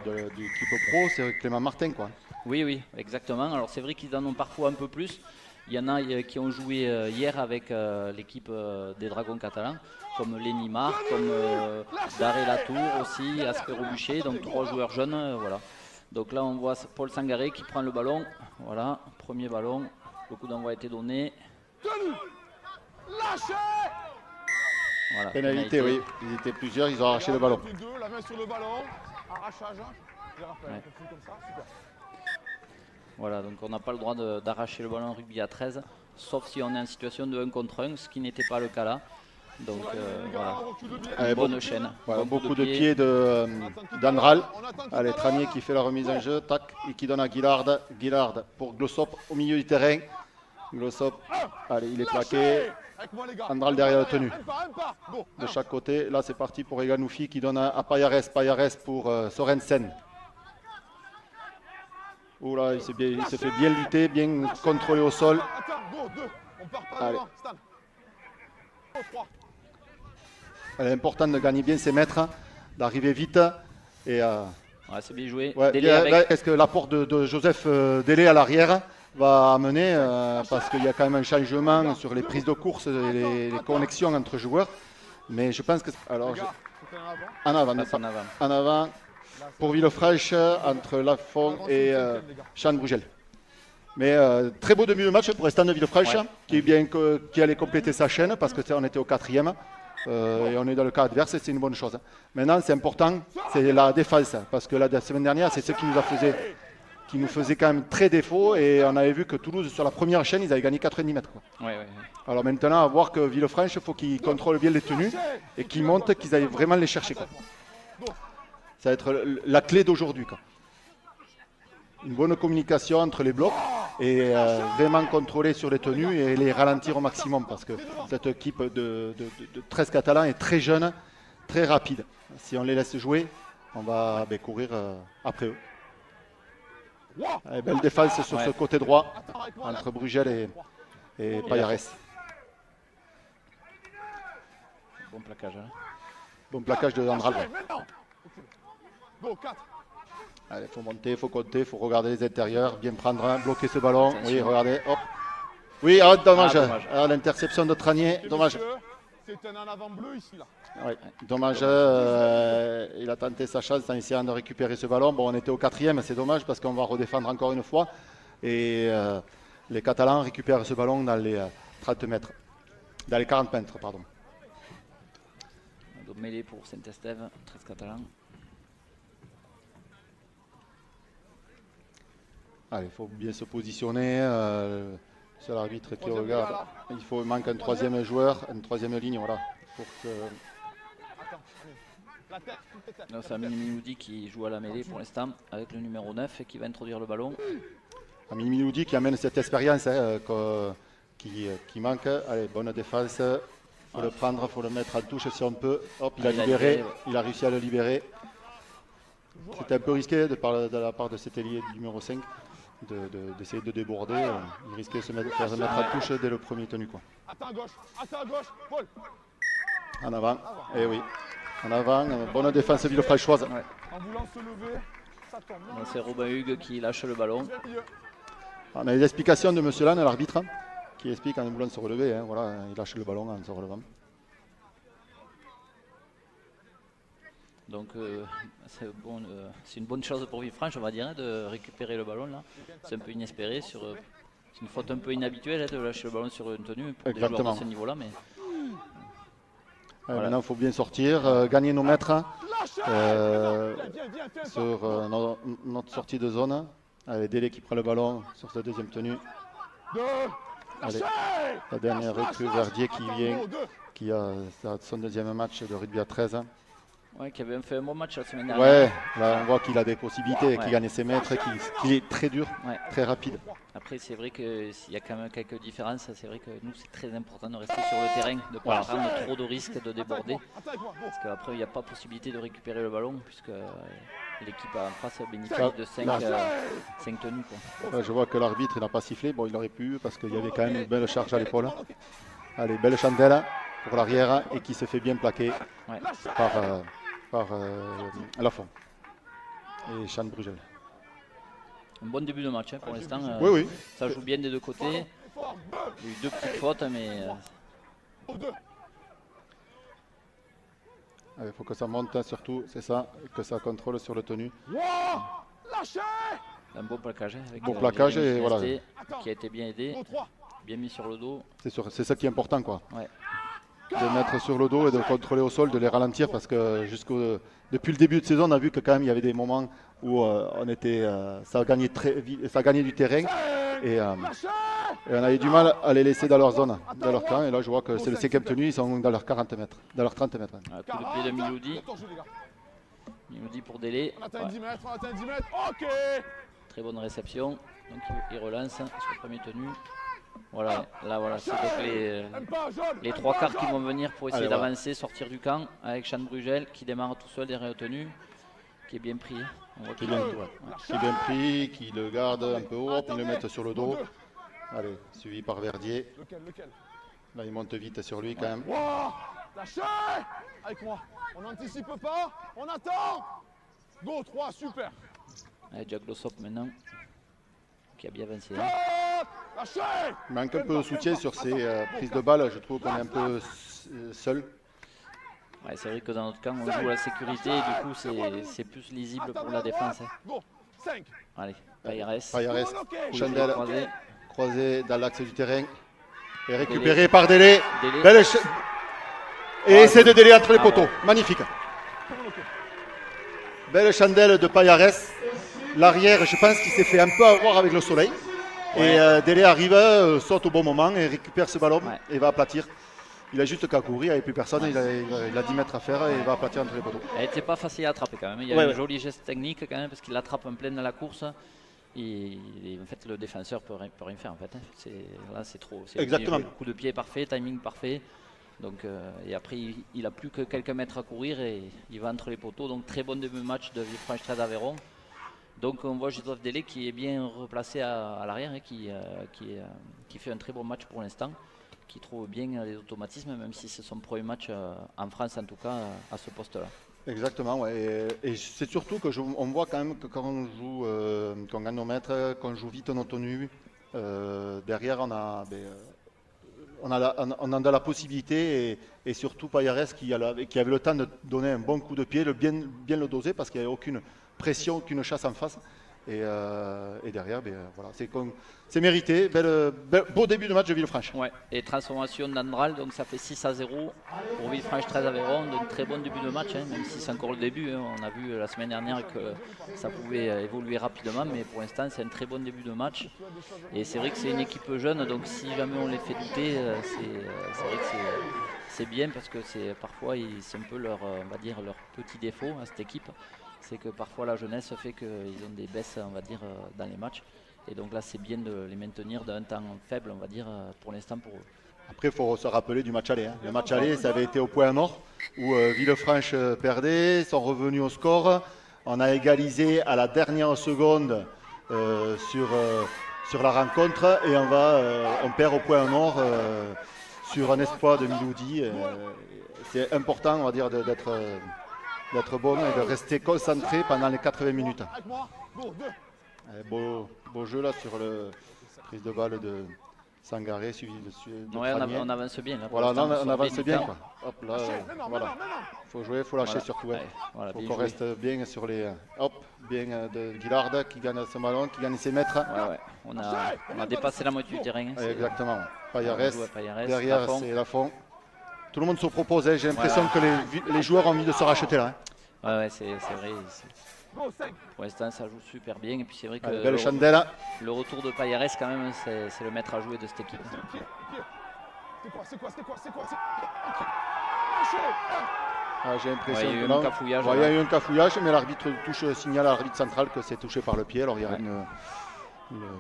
de l'équipe pro, c'est Clément Martin, quoi. Oui, oui, exactement. Alors c'est vrai qu'ils en ont parfois un peu plus. Il y en a qui ont joué hier avec l'équipe des Dragons catalans, comme Lenny Mar, comme Daré Latour aussi, Aspero Bûcher, donc 3 joueurs jeunes. Voilà. Donc là on voit Paul Sangaré qui prend le ballon. Voilà, premier ballon. Le coup d'envoi a été donné. Voilà, Pénalité, oui. Ils étaient plusieurs, ils ont arraché le ballon. La main sur le ballon, arrachage. Ouais. Voilà, donc on n'a pas le droit d'arracher le ballon en rugby à 13, sauf si on est en situation de 1 contre 1, ce qui n'était pas le cas là. Donc voilà, bonne chaîne. Voilà, beaucoup de pieds d'Andral. Allez, Tranier qui fait la remise en jeu, tac, et qui donne à Guillard. Guillard pour Glossop au milieu du terrain. Glossop, allez, il est plaqué. Andral derrière la tenue. De chaque côté, là c'est parti pour Eganoufi qui donne à Payares. Payares pour Sorensen. Oula, il se fait bien lutter, bien contrôler au sol. Allez. Il est important de gagner bien ses mètres, d'arriver vite. Et, ouais, c'est bien joué. Ouais, est-ce que l'apport de Joseph Délé à l'arrière va amener, parce qu'il y a quand même un changement sur les prises de course et les connexions entre joueurs. Mais je pense que... Alors, en avant. En avant. Pour Villefranche, entre Lafont et Chan Brugel. Mais très beau début de match pour Stan de Villefranche, qui allait compléter sa chaîne parce que on était au 4e et on est dans le cas adverse et c'est une bonne chose. Maintenant, c'est important, c'est la défense parce que la semaine dernière, c'est ce qui nous faisait quand même très défaut et on avait vu que Toulouse, sur la première chaîne, ils avaient gagné 90 mètres. Quoi. Ouais. Alors maintenant, à voir que Villefranche, il faut qu'ils contrôlent bien les tenues et qu'ils montent, qu'ils aillent vraiment les chercher. Quoi. Ça va être la clé d'aujourd'hui. Une bonne communication entre les blocs et vraiment contrôler sur les tenues et les ralentir au maximum parce que cette équipe de 13 Catalans est très jeune, très rapide. Si on les laisse jouer, on va courir après eux. Allez, belle défense sur ce côté droit entre Brugel et Payares. Bon plaquage. Hein. Bon plaquage de Andral. Allez, il faut monter, il faut compter, il faut regarder les intérieurs, bien prendre, bloquer ce ballon. Attention. Oui, regardez, hop. Oui, dommage. L'interception de Tranier, dommage. C'est un en avant bleu ici là. Ouais, dommage, il a tenté sa chance en essayant de récupérer ce ballon. Bon, on était au 4e, c'est dommage parce qu'on va redéfendre encore une fois. Et les Catalans récupèrent ce ballon dans les 30 mètres, dans les 40 mètres, pardon. Donc mêlée pour Saint-Estève, 13 Catalans. Allez, il faut bien se positionner. C'est l'arbitre qui regarde. Il manque un 3e joueur, une 3e ligne, voilà. Pour que... C'est Amini Minoudi qui joue à la mêlée pour l'instant avec le numéro 9 et qui va introduire le ballon. Amini Minoudi qui amène cette expérience qui manque. Allez, bonne défense. Il faut le prendre, il faut le mettre en touche si on peut. Hop, il a libéré. Il a réussi à le libérer. C'était un peu risqué de la part de cet ailier numéro 5. D'essayer de déborder, il risquait de se faire mettre à touche dès le premier tenu. Quoi. Attends à gauche, Paul. En avant, eh oui, en avant, bonne défense villefranchoise. Ouais. En voulant se lever, ça tombe. C'est Robin Hugues qui lâche le ballon. On a les explications de M. Lannes, l'arbitre, qui explique en voulant se relever, voilà, il lâche le ballon en se relevant. Donc c'est une bonne chose pour Villefranche, on va dire, de récupérer le ballon là. C'est un peu inespéré, c'est une faute un peu inhabituelle de lâcher le ballon sur une tenue pour des joueurs de ce niveau-là. Mais voilà. Maintenant, il faut bien sortir, gagner nos mètres sur notre sortie de zone. Allez, Délé qui prend le ballon sur sa deuxième tenue. Allez, la dernière recrue, Verdier qui a son deuxième match de rugby à 13. Ouais, qui avait fait un bon match la semaine dernière. Ouais, là on voit qu'il a des possibilités, qu'il gagne ses mètres, qu'il est très dur, très rapide. Après, c'est vrai qu'il y a quand même quelques différences. C'est vrai que nous, c'est très important de rester sur le terrain, de ne pas prendre trop de risques de déborder. Parce qu'après, il n'y a pas possibilité de récupérer le ballon, puisque l'équipe en face bénéficie de 5 tenues. Quoi. Ouais, je vois que l'arbitre n'a pas sifflé. Bon, il aurait pu, parce qu'il y avait quand même une belle charge à l'épaule. Allez, belle chandelle pour l'arrière et qui se fait bien plaquer par Lafont. et Sean Brugel. Un bon début de match pour l'instant. Oui, oui. Ça joue bien des deux côtés. Fort, deux, Il y a eu 2 petites fautes, mais aux deux. Il faut que ça monte, hein, surtout, c'est ça, que ça contrôle sur le tenu. Wow, lâchez. un beau plaquage. Avec, Bon plaquage Jérémy et voilà. Célesté, qui a été bien aidé, Go 3. bien mis sur le dos. C'est ça qui est important, quoi. Ouais. De mettre sur le dos et de contrôler au sol, de les ralentir, parce que depuis le début de saison, on a vu que quand même il y avait des moments où ça gagnait très vite, ça gagnait du terrain et on avait du mal à les laisser dans leur zone, dans leur camp. Et là, je vois que c'est le 5e tenu, ils sont dans leurs 40 mètres, dans leurs 30 mètres. Coup de pied de Miloudi. Attention, les gars. Miloudi pour Délé. On atteint Ouais. 10 mètres, on atteint 10 mètres. Ok. Très bonne réception. Donc il relance sur le premier tenu. Voilà, là voilà, c'est donc Aime pas, jaune. les aime 3 pas, quarts qui jaune. vont venir pour essayer Allez, voilà. d'avancer, sortir du camp avec Sean Brugel qui démarre tout seul derrière le tenu, qui est bien pris. On voit Qui est qu'il bien, est ouais. Qui est bien pris, qui le garde un peu haut, puis le met sur le dos. Allez, suivi par Verdier. Lequel? Là, il monte vite sur lui quand même. Wow, lâchez. Avec moi. On n'anticipe pas, on attend. Go 3, super. avec Jack Glossop maintenant, qui a bien avancé. 4, lâchez. Il manque un peu de soutien sur ses prises de balles. Je trouve qu'on est un peu seul. Ouais, c'est vrai que dans notre camp, on joue à la sécurité et du coup, c'est plus lisible pour la défense. Go 5. Allez, Payares, Payares, Ok. Chandel, croisé. croisé dans l'axe du terrain. Et récupéré par Délé. Délé. Belle et essai de Délé entre les poteaux. ouais. Magnifique. Belle chandelle de Payares. L'arrière, je pense qu'il s'est fait un peu avoir avec le soleil. Ouais. Et Délé arrive, saute au bon moment et récupère ce ballon Ouais. et va aplatir. Il a juste qu'à courir, il n'y avait plus personne, il a 10 mètres à faire et il va aplatir entre les poteaux. Elle n'était pas facile à attraper quand même. Il y a Ouais, un ouais. joli geste technique quand même parce qu'il l'attrape en pleine dans la course. Et en fait, le défenseur peut rien faire en fait. Là, c'est trop. Exactement. Le coup de pied parfait, timing parfait. Donc, et après, il a plus que quelques mètres à courir et il va entre les poteaux. Donc, très bon début de match de Villefranche-Trèves Aveyron. Donc, on voit Joseph Délé qui est bien replacé à l'arrière et qui fait un très bon match pour l'instant, qui trouve bien les automatismes, même si c'est son premier match en France en tout cas à ce poste-là. Exactement, ouais. Et c'est surtout que on voit quand même que quand on joue, qu'on gagne nos mètres, qu'on joue vite nos tenues, derrière on a de la possibilité et surtout Payares qui avait le temps de donner un bon coup de pied, bien le doser parce qu'il n'y avait aucune pression, aucune chasse en face. Et derrière, voilà, c'est mérité. Beau début de match de Villefranche. Ouais, et transformation d'Andral, donc ça fait 6-0 pour Villefranche-Trèves Aveyron, donc très bon début de match, même si c'est encore le début. On a vu la semaine dernière que ça pouvait évoluer rapidement, mais pour l'instant c'est un très bon début de match. Et c'est vrai que c'est une équipe jeune, donc si jamais on les fait douter, c'est vrai que c'est bien parce que parfois c'est un peu leur petit défaut à cette équipe. C'est que parfois la jeunesse fait qu'ils ont des baisses, on va dire, dans les matchs. Et donc là, c'est bien de les maintenir d'un temps faible, on va dire, pour l'instant pour eux. Après, il faut se rappeler du match aller. Hein. Le match aller, ça avait été au point mort où Villefranche perdait, sont revenus au score. On a égalisé à la dernière seconde sur la rencontre et on perd au point mort sur un exploit de Miloudi. C'est important, on va dire, d'être bon et de rester concentré pendant les 80 minutes. Avec moi. Go 2. Beau jeu là sur la prise de balle de Sangaré suivi de Ouais, Tranier. on avance bien. Là, pour Voilà, l'instant, là, sur on le avance début bien. du Quoi. temps. Hop, là, Maintenant, voilà. maintenant. Faut jouer, faut lâcher Voilà. surtout. Ouais, voilà, Faut bien qu'on joué. reste bien sur les. Hop, bien de Guillard qui gagne son ballon, qui gagne ses mètres. Ouais. On a dépassé la moitié du terrain. Hein, Exactement. Payares, on joue à Payares, derrière Lafont. c'est Lafont. Tout le monde se propose. Hein. J'ai l'impression que les joueurs ont envie de se racheter là. Hein. Ouais, c'est vrai. Go 5. Pour l'instant, ça joue super bien. Et puis c'est vrai que Allez, belle chandelle. le retour de Payares, quand même, c'est le maître à jouer de cette équipe. Pied. C'est quoi Lâchez. Ah, j'ai l'impression Ouais, il y a eu que un non. cafouillage, Ouais, il y a là. eu un cafouillage, mais l'arbitre signale à l'arbitre central que c'est touché par le pied. Alors il y a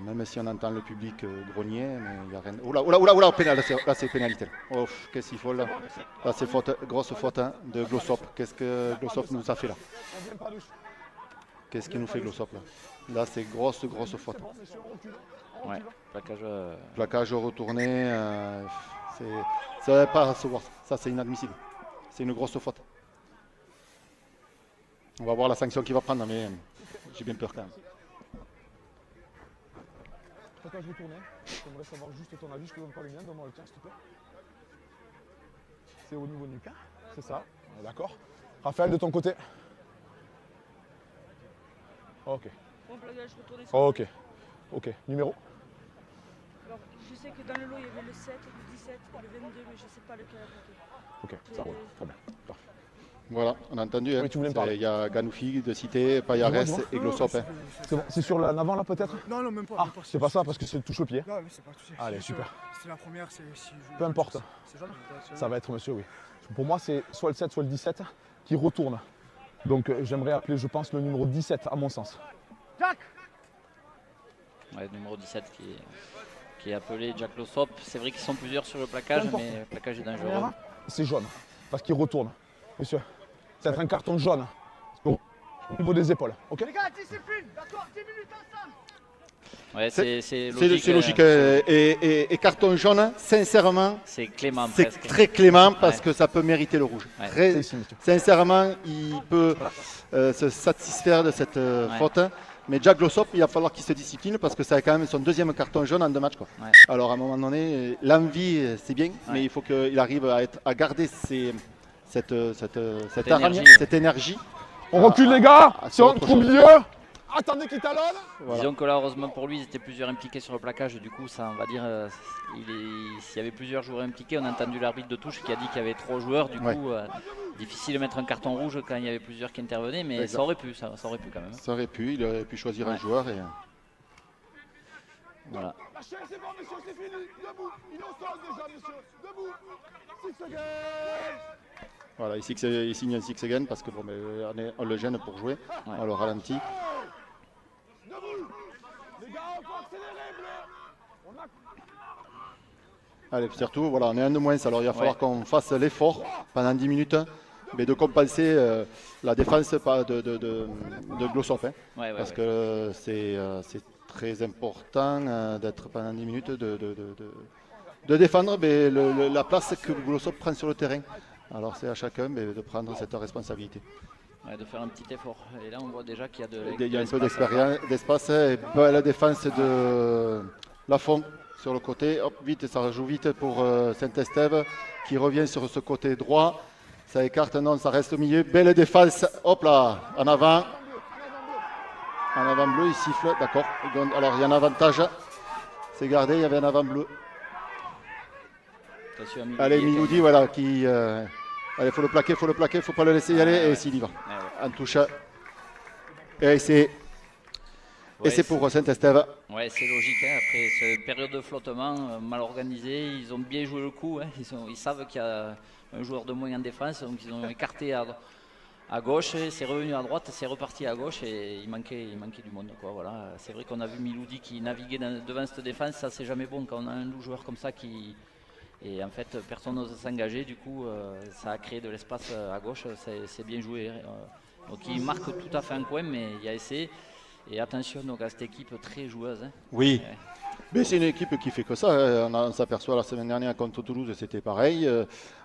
même si on entend le public grogner, mais il n'y a rien. Oula, pénal, là c'est pénalité. Oh, qu'est-ce qu'il faut là? Là c'est faute, grosse faute hein, de Glossop. Qu'est-ce que Glossop nous a fait là? On vient pas douche. Qu'est-ce qu'il nous fait Glossop là? Là c'est grosse faute. Ouais, plaquage. Plaquage retourné, ça ne va pas se voir. Ça c'est inadmissible. C'est une grosse faute. On va voir la sanction qu'il va prendre, mais j'ai bien peur quand même. Quand je vais tourner, j'aimerais savoir juste ton avis, je te donne pas le mien, donne-moi le tien s'il te plaît. C'est au niveau du cas, c'est ça, on est d'accord. Raphaël, de ton côté. Ok. Bon, plagage retourné sur Ok. Ok. Numéro. Alors, je sais que dans le lot, il y avait le 7, le 17 et le 22, mais je sais pas lequel a plaqué. Ok, ça roule. Très bien. Parfait. Voilà, on a entendu. Hein. Oui, tu voulais me parler. Il y a Ganoufi de Cité, Payares Dis-moi. et Glossop. Hein. C'est bon, c'est sur l'avant là peut-être? Non, non, même pas. Ah, même pas. c'est pas ça parce que c'est touche au pied. Non, mais c'est pas touché. Allez, C'est sûr. super. C'est la première, c'est si je... Peu importe. C'est jaune. Ça va être monsieur, oui. Pour moi, c'est soit le 7, soit le 17 qui retourne. Donc j'aimerais appeler, je pense, le numéro 17 à mon sens. Ouais, le numéro 17 qui est appelé Jack Glossop. C'est vrai qu'ils sont plusieurs sur le plaquage, mais le plaquage est dangereux. C'est jaune parce qu'il retourne. Monsieur, c'est un carton jaune. Bon, au niveau des épaules, ok? Les gars, discipline, d'accord, 10 minutes ensemble. Ouais, c'est C'est logique. Et carton jaune, sincèrement, C'est clément c'est presque. très clément parce Ouais. que ça peut mériter le rouge. Ouais. Très- C'est ici, monsieur. sincèrement, il peut se satisfaire de cette faute. Mais Jack Glossop, il va falloir qu'il se discipline parce que c'est quand même son deuxième carton jaune en 2 matchs. Quoi. Ouais. Alors à un moment donné, l'envie, c'est bien, mais il faut qu'il arrive à garder cette énergie. On recule les gars, Ah, sur autre au chose. milieu. Attendez qu'il talonne. Voilà. Disons que là, heureusement pour lui, ils étaient plusieurs impliqués sur le plaquage. Du coup, ça, on va dire, s'il y avait plusieurs joueurs impliqués, on a entendu l'arbitre de touche qui a dit qu'il y avait 3 joueurs. Du Ouais. coup, difficile de mettre un carton rouge quand il y avait plusieurs qui intervenaient, mais Exact. ça aurait pu quand même. Ça aurait pu, il aurait pu choisir un Ouais. joueur. Et... Voilà. Lâchez, c'est bon, monsieur, c'est fini. Debout. Il est au sol déjà, monsieur. Debout. 6 secondes. Voilà, il signe un 6 again parce que bon, on le gêne pour jouer. Ouais. On le ralentit. Debout. Les gars, on faut accélérer, bleu. On a... Allez, surtout, voilà, on est un de moins. Alors il va falloir qu'on fasse l'effort pendant 10 minutes, mais de compenser la défense de Glossop. Hein, Ouais, parce que c'est très important d'être pendant 10 minutes de défendre mais la place que Glossop prend sur le terrain. Alors c'est à chacun de prendre cette responsabilité. Ouais, de faire un petit effort. Et là, on voit déjà qu'il y a Il y a un peu l'espace. d'espace et la défense de Lafont sur le côté. Hop, vite, ça joue vite pour Saint-Estève qui revient sur ce côté droit. Ça écarte, non, ça reste au milieu. Belle défense. Hop là, en avant. En avant bleu, il siffle, d'accord. Alors il y a un avantage. C'est gardé, il y avait un avant bleu. Attention à Miloudi Allez, et Miloudi, voilà, qui. Allez, faut le plaquer, faut pas le laisser y aller. Et s'il y va. Ouais, En touche. Et c'est pour Saint-Estève. Ouais, c'est logique. Hein. Après cette période de flottement mal organisée, ils ont bien joué le coup. Hein. Ils savent qu'il y a un joueur de moins en défense, donc ils ont écarté à gauche, c'est revenu à droite, c'est reparti à gauche et il manquait du monde. Quoi. Voilà. C'est vrai qu'on a vu Miloudi qui naviguait devant cette défense, ça c'est jamais bon quand on a un joueur comme ça qui... Et en fait, personne n'ose s'engager, du coup, ça a créé de l'espace à gauche, c'est bien joué. Donc il marque tout à fait un coin, mais il y a essai. Et attention donc, à cette équipe très joueuse. Hein. Oui. Ouais. Mais c'est une équipe qui fait que ça. Hein. On s'aperçoit la semaine dernière contre Toulouse, c'était pareil.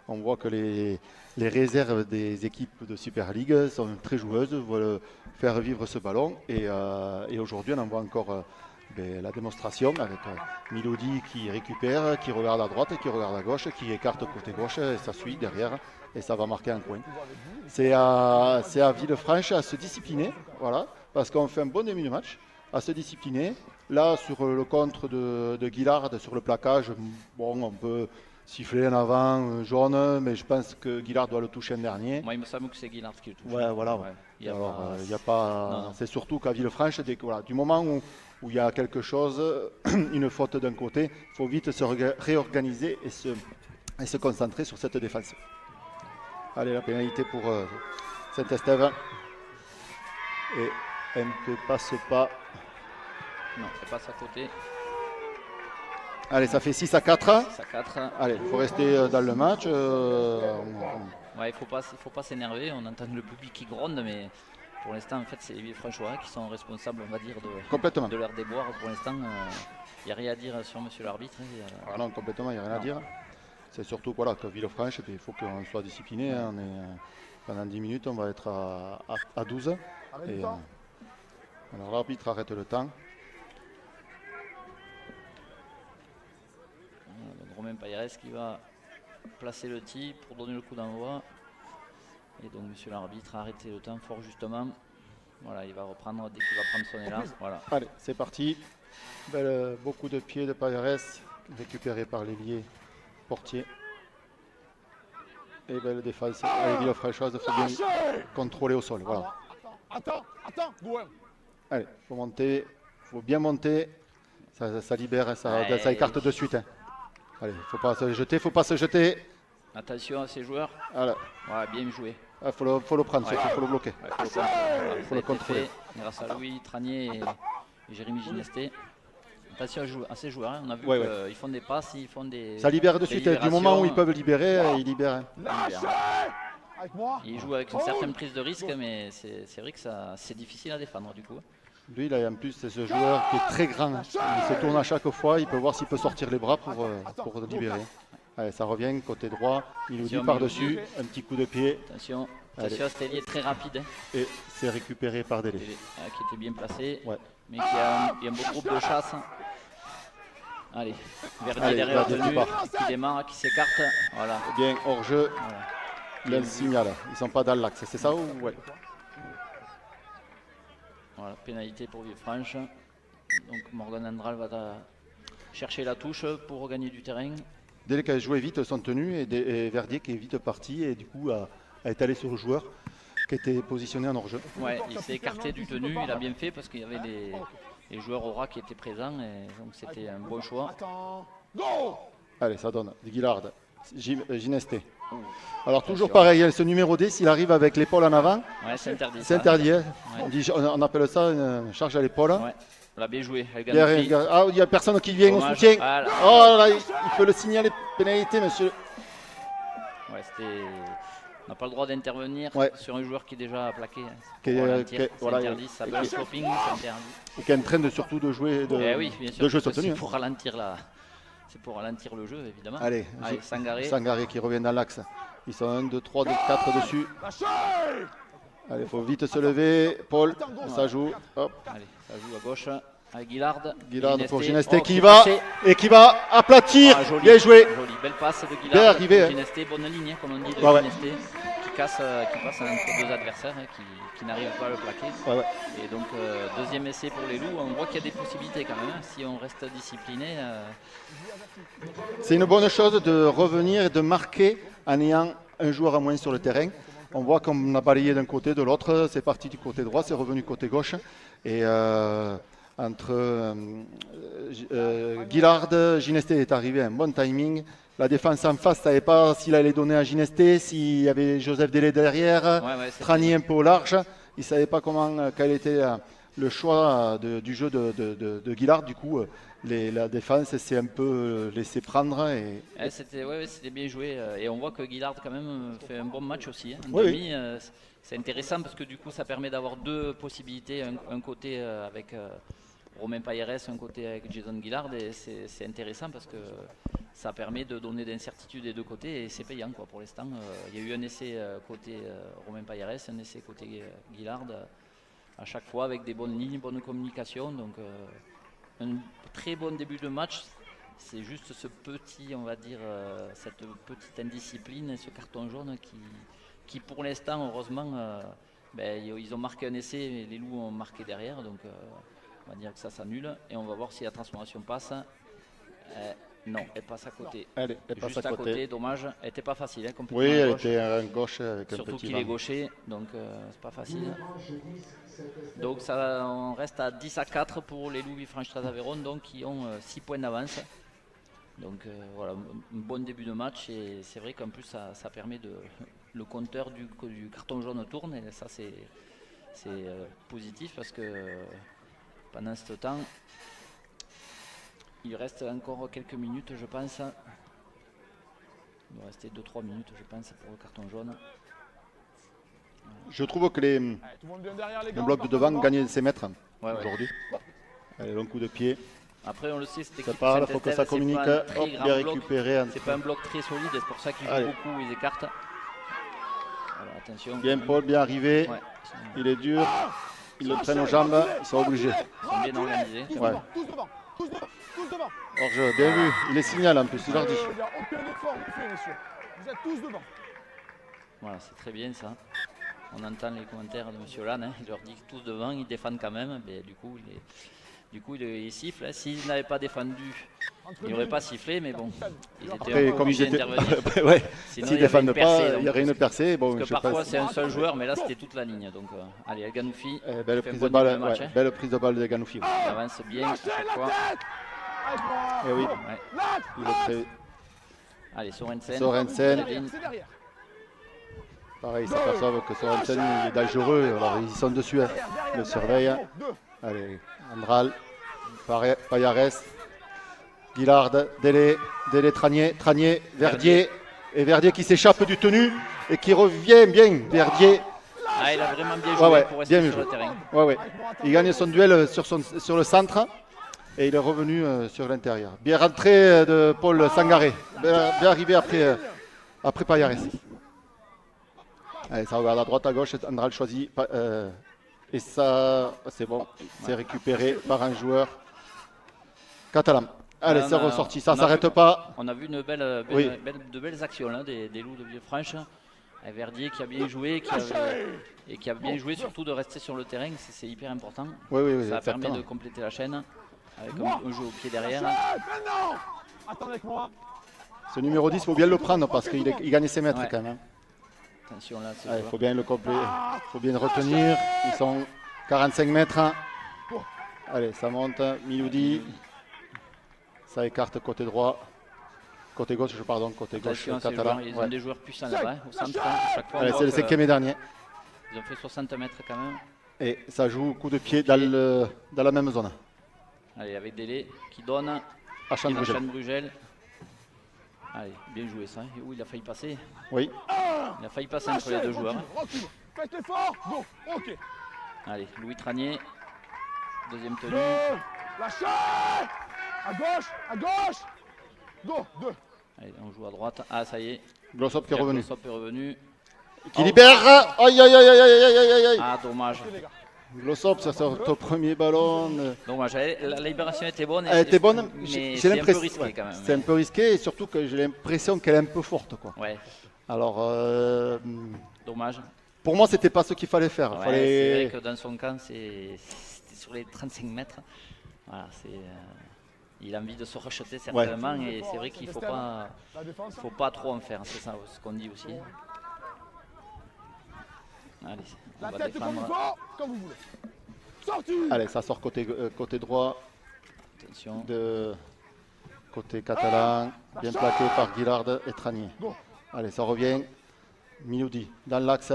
On voit que les réserves des équipes de Super League sont très joueuses, veulent faire vivre ce ballon. Et aujourd'hui, on en voit encore la démonstration avec Miloudi qui récupère, qui regarde à droite, qui regarde à gauche, qui écarte côté gauche, et ça suit derrière. Et ça va marquer un coin. C'est à Villefranche à se discipliner, voilà, parce qu'on fait un bon début de match, à se discipliner. Là, sur le contre de Guillard, sur le plaquage, bon, on peut siffler en avant jaune, mais je pense que Guillard doit le toucher un dernier. Moi, il me semble que c'est Guillard qui le touche. Ouais, voilà. Ouais. Il y a Alors, pas- il y a pas. Non, non. C'est surtout qu'à Villefranche, voilà, du moment où il y a quelque chose, une faute d'un côté, il faut vite se réorganiser et se concentrer sur cette défense. Allez, la pénalité pour Saint-Estève. Et elle ne passe pas. Non, c'est pas à côté. Allez, ça fait 6-4. 6-4. Allez, il faut rester dans le match. Ouais, il faut pas s'énerver. On entend le public qui gronde, mais pour l'instant, en fait, c'est les Villefranchois qui sont responsables, on va dire, Complètement. de leur déboire. Pour l'instant, il n'y a rien à dire sur monsieur l'arbitre. Hein. Ah non, complètement, il n'y a rien à Non. dire. C'est surtout voilà, que Villefranche, il faut qu'on soit discipliné. Hein. On est, pendant 10 minutes, on va être à 12. Arrête Et, du temps. Alors l'arbitre arrête le temps. Donc, Romain Payeres qui va placer le tee pour donner le coup d'envoi. Et donc monsieur l'arbitre a arrêté le temps fort justement. Voilà, il va reprendre dès qu'il va prendre son élan. Voilà. Allez, c'est parti. Beaucoup de pieds de Payeres récupérés par l'ailier portier. Et belle défense. Allez, Villefranchoise, il faut bien contrôler au sol. Voilà. Attends, Gouin. Allez, il faut monter, il faut bien monter. Ça libère, ça écarte de suite. Hein. Allez, il ne faut pas se jeter, Attention à ces joueurs. Voilà. Voilà, bien joué. Il faut le prendre, il faut le bloquer. Il faut le contrôler. Grâce à Louis Tranier et Jérémy Ginesté. Attention à ces joueurs, hein. On a vu qu'ils font des passes, ils font des. Ça libère de suite. Du moment où ils peuvent libérer, ils libèrent. Avec moi. Ils jouent avec une certaine prise de risque, mais c'est vrai que c'est difficile à défendre du coup. Lui, là, en plus, c'est ce joueur qui est très grand. Il se tourne à chaque fois, il peut voir s'il peut sortir les bras pour libérer. Allez, ça revient, côté droit, il nous dit par-dessus, un petit coup de pied. Attention, Stélier est très rapide. Hein. Et c'est récupéré par Délé. Qui était bien placé, ouais. Mais qui a un beau groupe de chasse. Allez, Verdier derrière qui démarre, qui s'écarte. Voilà. Bien, hors jeu, il y a le signal. Ils ne sont pas dans l'axe, c'est ça ou ouais. Voilà, pénalité pour Villefranche. Donc Morgan Andral va chercher la touche pour gagner du terrain. Délé qui a joué vite son tenue et Verdier qui est vite parti et du coup a étalé sur le joueur qui était positionné en hors-jeu. Ouais, il s'est écarté du tenue, il a bien fait parce qu'il y avait les joueurs Aura qui étaient présents et donc c'était un bon choix. Allez, ça donne. Guillard, Ginesté. Alors toujours pareil, ce numéro D, s'il arrive avec l'épaule en avant, ouais, c'est interdit. C'est interdit. Hein. Ouais. On appelle ça une charge à l'épaule. Ouais. On l'a bien joué. Il n'y a personne qui vient Dommage. au soutien. Ah, là. Oh là, il peut le signaler, pénalité, monsieur. Ouais, on n'a pas le droit d'intervenir sur un joueur qui est déjà plaqué. C'est interdit, ça peut slopping, c'est interdit. Et qui est en train surtout de jouer, de jouer son tenue. C'est pour ralentir C'est pour ralentir le jeu, évidemment. Allez, Sangaré qui revient dans l'axe. Ils sont 1, 2, 3, 4 dessus. Allez, il faut vite se lever. Paul, ça joue. Hop. Allez, ça joue à gauche. Avec Guillard pour Ginesté qui va aplatir. Joli, bien joué. Joli, belle passe de Guillard. Bien arrivé. Ginesté, bonne ligne, hein, comme on dit, de Ginesté, qui passe entre deux adversaires qui n'arrivent pas à le plaquer. Et donc, deuxième essai pour les Loups. On voit qu'il y a des possibilités quand même. Hein, si on reste discipliné. C'est une bonne chose de revenir et de marquer en ayant un joueur à moins sur le terrain. On voit qu'on a balayé d'un côté, de l'autre. C'est parti du côté droit, c'est revenu côté gauche. Et entre Guillard, Ginesté est arrivé à un bon timing. La défense en face ne savait pas s'il allait donner à Ginesté, s'il y avait Joseph Délé derrière, Tranier un peu au large. Il ne savait pas quel était le choix du jeu de Guillard. Du coup, la défense s'est un peu laissé prendre. C'était bien joué. Et on voit que Guillard quand même fait un bon match aussi. Hein. Oui. C'est intéressant parce que du coup ça permet d'avoir deux possibilités, un côté avec Romain Payeres, un côté avec Jason Guillard, et c'est intéressant parce que ça permet de donner d'incertitude des deux côtés et c'est payant quoi, pour l'instant. Il y a eu un essai côté Romain Payeres, un essai côté Guillard, à chaque fois avec des bonnes lignes, bonne communication, donc un très bon début de match. C'est juste ce petit, on va dire, cette petite indiscipline et ce carton jaune qui pour l'instant, heureusement, ils ont marqué un essai et les Loups ont marqué derrière. Donc, on va dire que ça s'annule. Et on va voir si la transformation passe. Non, elle passe à côté. Elle passe juste à côté, dommage. Elle n'était pas facile. Hein, oui, elle était à gauche avec un surtout petit qu'il est gaucher, donc c'est pas facile. Donc, on reste à 10-4 pour les Loups Villefranche-Aveyron, donc qui ont 6 points d'avance. Donc voilà, un bon début de match et c'est vrai qu'en plus ça permet le compteur du carton jaune tourne et ça c'est positif parce que pendant ce temps il reste encore quelques minutes je pense. Il va rester 2-3 minutes je pense pour le carton jaune. Je trouve que les blocs de devant gagnent ses mètres aujourd'hui. Allez, long coup de pied. Après, on le sait, c'était ça part, il faut que ça communique. Bien récupéré. C'est pas un bloc très solide, c'est pour ça qu'ils jouent beaucoup, ils écartent. Alors, attention. Bien Paul, bien arrivé. Il est dur. ils le prennent aux jambes, ils sont obligés. Ils sont bien organisés. Ouais. Tous devant, tous devant, tous devant. Hors-jeu, bien vu. Il les signale en plus, il leur dit. Il n'y a aucun effort de fait, messieurs. Vous êtes tous devant. Voilà, c'est très bien ça. On entend les commentaires de M. Lannes, hein. Il leur dit que tous devant, ils défendent quand même. Mais du coup, il siffle. Hein. S'ils n'avaient pas défendu, il n'aurait pas sifflé, mais bon, ils étaient Après, un peu comme ils obligés étaient. d'intervenir. Ouais. Sinon, S'ils il y avait défendent une pas, percée, il y donc, aurait une percée. Bon, parce que je sais pas parfois si- c'est un seul joueur, mais là c'était toute la ligne. Donc, allez, El Ganoufi, Belle fait un prise bon de balle, début de match, ouais, hein. belle prise de balle de Ganoufi. Il avance bien à chaque fois. Eh oui, Ouais. il est très. Allez, Sorensen. Sorensen. C'est derrière. Pareil, ils s'aperçoivent que Sorensen il est dangereux, alors ils sont dessus, hein. Ils le surveillent. Allez, Andral, Payares, Guillard, Délé, Tranier, Verdier. Et Verdier qui s'échappe du tenu et qui revient bien. Verdier, Ah, il a vraiment bien joué ouais, pour rester bien sur joué. le terrain. ouais. Il gagne son duel sur le centre et il est revenu sur l'intérieur. Bien rentré de Paul Sangaré, bien arrivé après Payares. Allez, ça regarde à droite, à gauche, Andral choisit. Et ça, c'est bon, c'est récupéré par un joueur catalan. Allez, On c'est a- ressorti, ça on a s'arrête vu- pas. On a vu de Oui. belles actions là, des loups de Villefranche. Et Verdier qui a bien joué, qui a bien joué surtout de rester sur le terrain, c'est hyper important. Oui, Ça permet exactement. de compléter la chaîne avec un jeu au pied derrière. Maintenant. Attends avec moi. Ce numéro 10, il faut bien le prendre parce qu'il gagne ses mètres Ouais. quand même. Attention là, ce Il joueur. faut bien le compléter, il faut bien le retenir. Ils sont 45 mètres. Allez, ça monte. Miloudi. Ça écarte côté droit. Côté gauche, pardon, côté gauche Attention, ces catalan. joueurs, ils Ouais. ont des joueurs puissants là-bas, au centre. À chaque fois, on Allez, voit c'est le que 5e et dernier. ils ont fait 60 mètres quand même. Et ça joue coup de pied dans la même zone. Allez, avec Délé qui donne, À qui Chanbrugel. enchaîne Brugel. Allez, bien joué ça. Et où il a failli passer. Oui. Il a failli passer entre les deux joueurs. Recule. Faites l'effort. Go. Ok. Allez, Louis Tranier, deuxième tenue. Lâchez. À gauche. À gauche. Go. 2. Allez, on joue à droite. Ah, ça y est. Glossop qui est revenu. Glossop est revenu. Qui libère. Aïe, aïe, aïe, aïe, aïe, aïe, aïe, aïe. Ah, dommage. Les gars. Glossop, ça sort ton premier ballon. Dommage. La libération était bonne. Elle était bonne, mais j'ai c'est un peu l'impression. risqué Ouais, quand même. c'est un peu risqué et surtout que j'ai l'impression qu'elle est un peu forte, quoi. Ouais, Alors, dommage. pour moi, c'était pas ce qu'il fallait faire. Ouais, Fallait- C'est vrai que dans son camp, c'était sur les 35 mètres. Voilà, il a envie de se rejeter certainement et c'est vrai qu'il ne La défense. faut pas trop en faire. C'est ça ce qu'on dit aussi. Allez, on La va tête comme il défendre. faut. Comme vous voulez. Sorti. Allez, ça sort côté droit, Attention. côté catalan, bien plaqué par Guillard et Tranier. Allez, ça revient. Miloudi dans l'axe.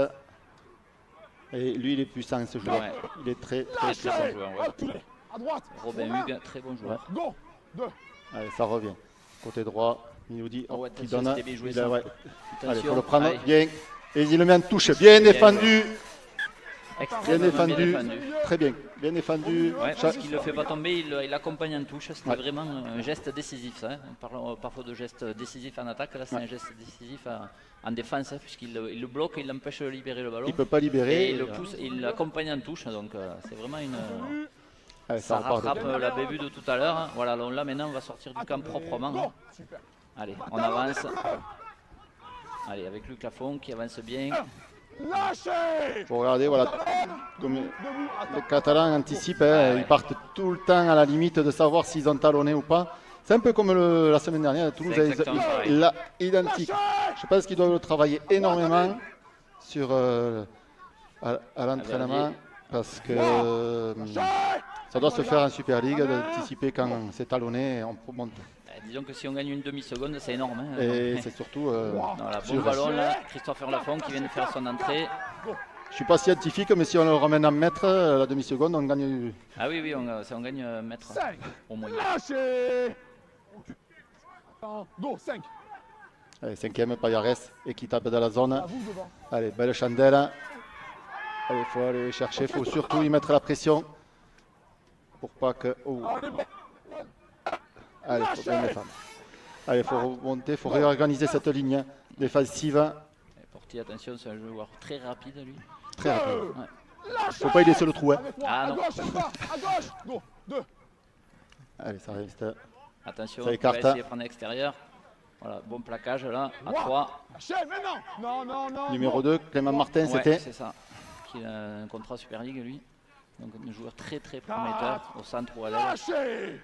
Et lui, il est puissant ce joueur. Ouais. Il est très Très puissant. très bon joueur. Ouais. Reculez. À droite. Robin Hugues, très bon joueur. Go. 2. Allez, ça revient. Côté droit, Miloudi Oh, qui attention, donne. c'était bien joué, il a- ça. ouais. Allez, il Attention. faut le prendre Allez. bien. Et il le met en touche. Bien défendu. Bien Extrêmement défendu. Très bien. Bien défendu. Ouais, parce qu'il ne le fait pas tomber, il accompagne en touche. C'était Ouais. vraiment un geste décisif. Ça, hein. On parle parfois de geste décisif en attaque. Là, c'est un geste décisif en défense, hein, puisqu'il le bloque, il l'empêche de libérer le ballon. Il ne peut pas libérer. Et il le pousse, il l'accompagne en touche. Donc, c'est vraiment une. Allez, Ça repart de- rattrape la bévue de tout à l'heure. Hein. Voilà, donc là maintenant, on va sortir du camp proprement. Hein. Go. Super. Allez, on avance. Allez, avec Luc Lafont qui avance bien. Lâchez. Faut regarder, voilà. Comme Debout. les Attends. Catalans anticipent, hein, Ouais, ouais. ils partent tout le temps à la limite de savoir s'ils ont talonné ou pas. C'est un peu comme la semaine dernière, Toulouse C'est exactement pareil. l'a identique. Je pense qu'ils doivent le travailler énormément sur à l'entraînement parce que ça doit se faire en Super League d'anticiper quand c'est talonné et on monte. Disons que si on gagne une demi-seconde, c'est énorme. Hein. Et c'est surtout. Voilà, bon sur- ballon là, Christopher Lafont qui vient de faire son entrée. Je suis pas scientifique, mais si on le ramène en mètre, la demi-seconde, on gagne. Ah oui, oui, on gagne un mètre 5. au moins. Lâchez. Attends. Go. 5. Allez, 5e, Payares, équitable dans la zone. À vous devant. Allez, belle chandelle. Allez, il faut aller chercher, il faut surtout y mettre la pression pour pas que. Oh. Allez, bon. Allez, il faut bien défendre. Allez, il faut remonter, il faut réorganiser cette ligne défensive Portier, attention, c'est un joueur très rapide lui. très rapide. Ouais. Faut pas y laisser le trou. Hein. Avec moi, Ah, à non. gauche, cette fois, à gauche. Go, 2. Allez, ça reste. Attention, Ça on va écarte. essayer de prendre l'extérieur. Voilà, bon plaquage là, à 3. Lâchez, maintenant. Non, non, non. Numéro 2, Clément Martin, Ouais, c'était. c'est ça. Qui a un contrat Super League, lui. Donc un joueur très prometteur au centre ou à l'aile. Lâchez.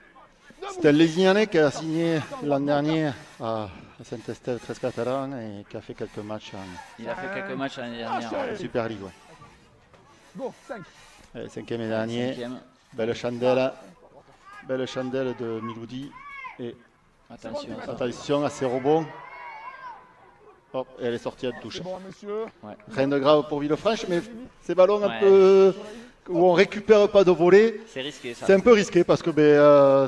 C'était un Lézignanais qui a signé l'an dernier à Saint-Estève 13 Catalan et qui a fait quelques matchs en Il a fait quelques matchs l'année dernière. ouais. Super League. Ouais. Go, 5. Allez, 5e et dernier. Cinquième. Belle chandelle de Miloudi. Et Attention. attention à ses rebonds. Hop, et elle est sortie à touche. C'est bon, monsieur. Rien de grave pour Villefranche, mais ces ballons un Ouais. peu où on récupère pas de volée, C'est risqué ça. c'est un peu risqué parce que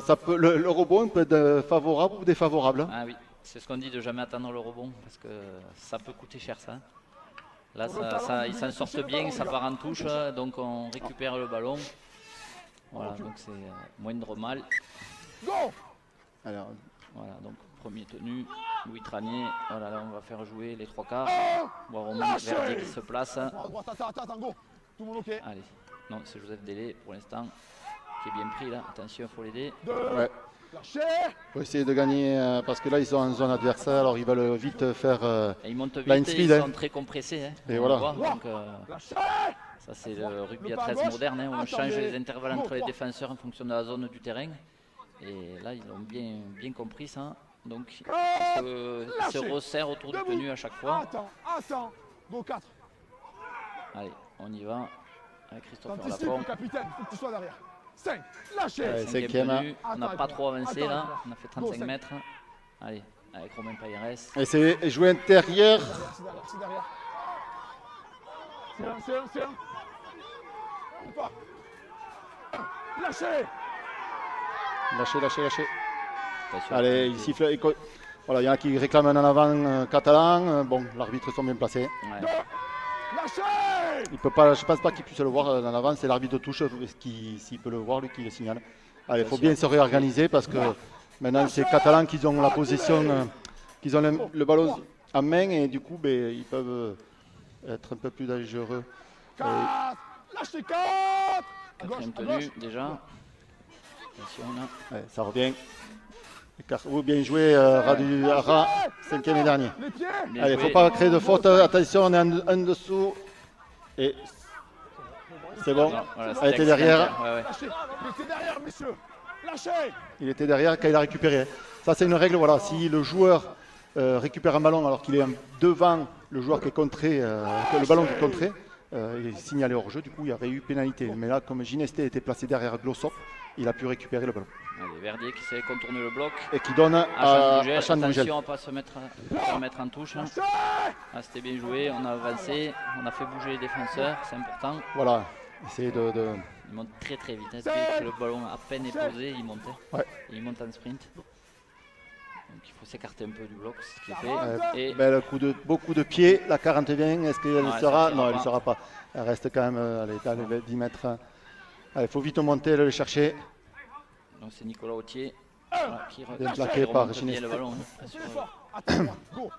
ça peut, le rebond peut être favorable ou défavorable. Ah oui, c'est ce qu'on dit de jamais attendre le rebond parce que ça peut coûter cher ça. Là, ils s'en sortent bien, ça part en touche, donc on récupère le ballon. Voilà, donc c'est moindre mal. Go. Alors, Voilà, donc premier tenu, Louis Tranier. Voilà, là on va faire jouer les 3/4. Voir au moins Verdier qui se place. À droite, attends, go. Tout le monde ok. Allez, non, c'est Joseph Délé pour l'instant qui est bien pris là. Attention, il faut l'aider. 2. ouais, Lâchez. faut essayer de gagner parce que là ils sont en zone adversaire, alors ils veulent vite faire. Et ils montent vite, Line et speed, ils hein. sont très compressés. Hein, Et on voilà. le voit, donc, Lâchez. ça c'est le rugby Le à pas à 13 gauche. moderne. Hein, on change Attendez. les intervalles Go, entre les 3. défenseurs en fonction de la zone du terrain. Et là ils ont bien compris ça. Donc ils se resserrent autour du Debout. tenu à chaque fois. Attends. Go, 4. Allez, on y va. Avec Christopher T'anticipes, Lafont. le capitaine, faut que tu sois derrière. 5. Lâchez. Ouais, Cinquième cinquième. tenu. On n'a Attends, pas trop avancé attends, là. attends. On a fait Go, 35 cinq. mètres. Allez, avec Romain Payeres. Et c'est jouer intérieur. C'est derrière. C'est un. Ou pas. Lâchez. Lâchez. Attention, Allez, il siffle. Voilà, il y en a qui réclament un en avant catalan. Bon, l'arbitre sont bien placés. Ouais. Lâchez. Il peut pas, je pense pas qu'il puisse le voir en avant. C'est l'arbitre de touche s'il peut le voir, lui qui le signale. Allez, il faut bien se réorganiser parce que maintenant c'est Catalans qui ont la possession, qu'ils ont le ballon en main et du coup ben, ils peuvent être un peu plus dangereux. 4. Lâchez 4. À gauche, Quatrième à gauche. tenue déjà. Attention là. Ouais, ça revient. Oh, bien joué, Radu Ara, 5e et dernier. Les pieds. Bien Allez, il ne joué. faut pas créer de faute. Attention, on est en dessous. Et c'est bon. Non, voilà, Elle était c'était derrière. externe. Ouais. Lâchez. Les pieds derrière, messieurs. Lâchez. Il était derrière quand il a récupéré. Ça, c'est une règle. Voilà, si le joueur récupère un ballon alors qu'il est devant le joueur qui est contré, que le ballon qui est contré, il est signalé hors jeu. Du coup, il y aurait eu pénalité. Mais là, comme Ginesté était placé derrière Glossop, il a pu récupérer le ballon. Allez, Verdier qui sait contourner le bloc. Et qui donne à Chan Brugel. Attention à ne pas se mettre en touche. Hein. Ah, c'était bien joué, on a avancé, on a fait bouger les défenseurs, c'est important. Voilà, essayer de... Il monte très vite. Hein. Dès que le ballon à peine est posé, il monte. Hein. Ouais. Et il monte en sprint. Donc il faut s'écarter un peu du bloc, c'est ce qui est Ouais, fait. Et bel coup de, beaucoup de pieds, la 41, est-ce qu'elle Non, elle sera? sortira Non, elle ne pas. sera pas. Elle reste quand même dans les 10 mètres. Allez, il faut vite monter, le chercher. donc c'est Nicolas Autier voilà, qui Bien plaqué par remonte bien Ginesté. le ballon. Hein, Très fort. Attends. Go.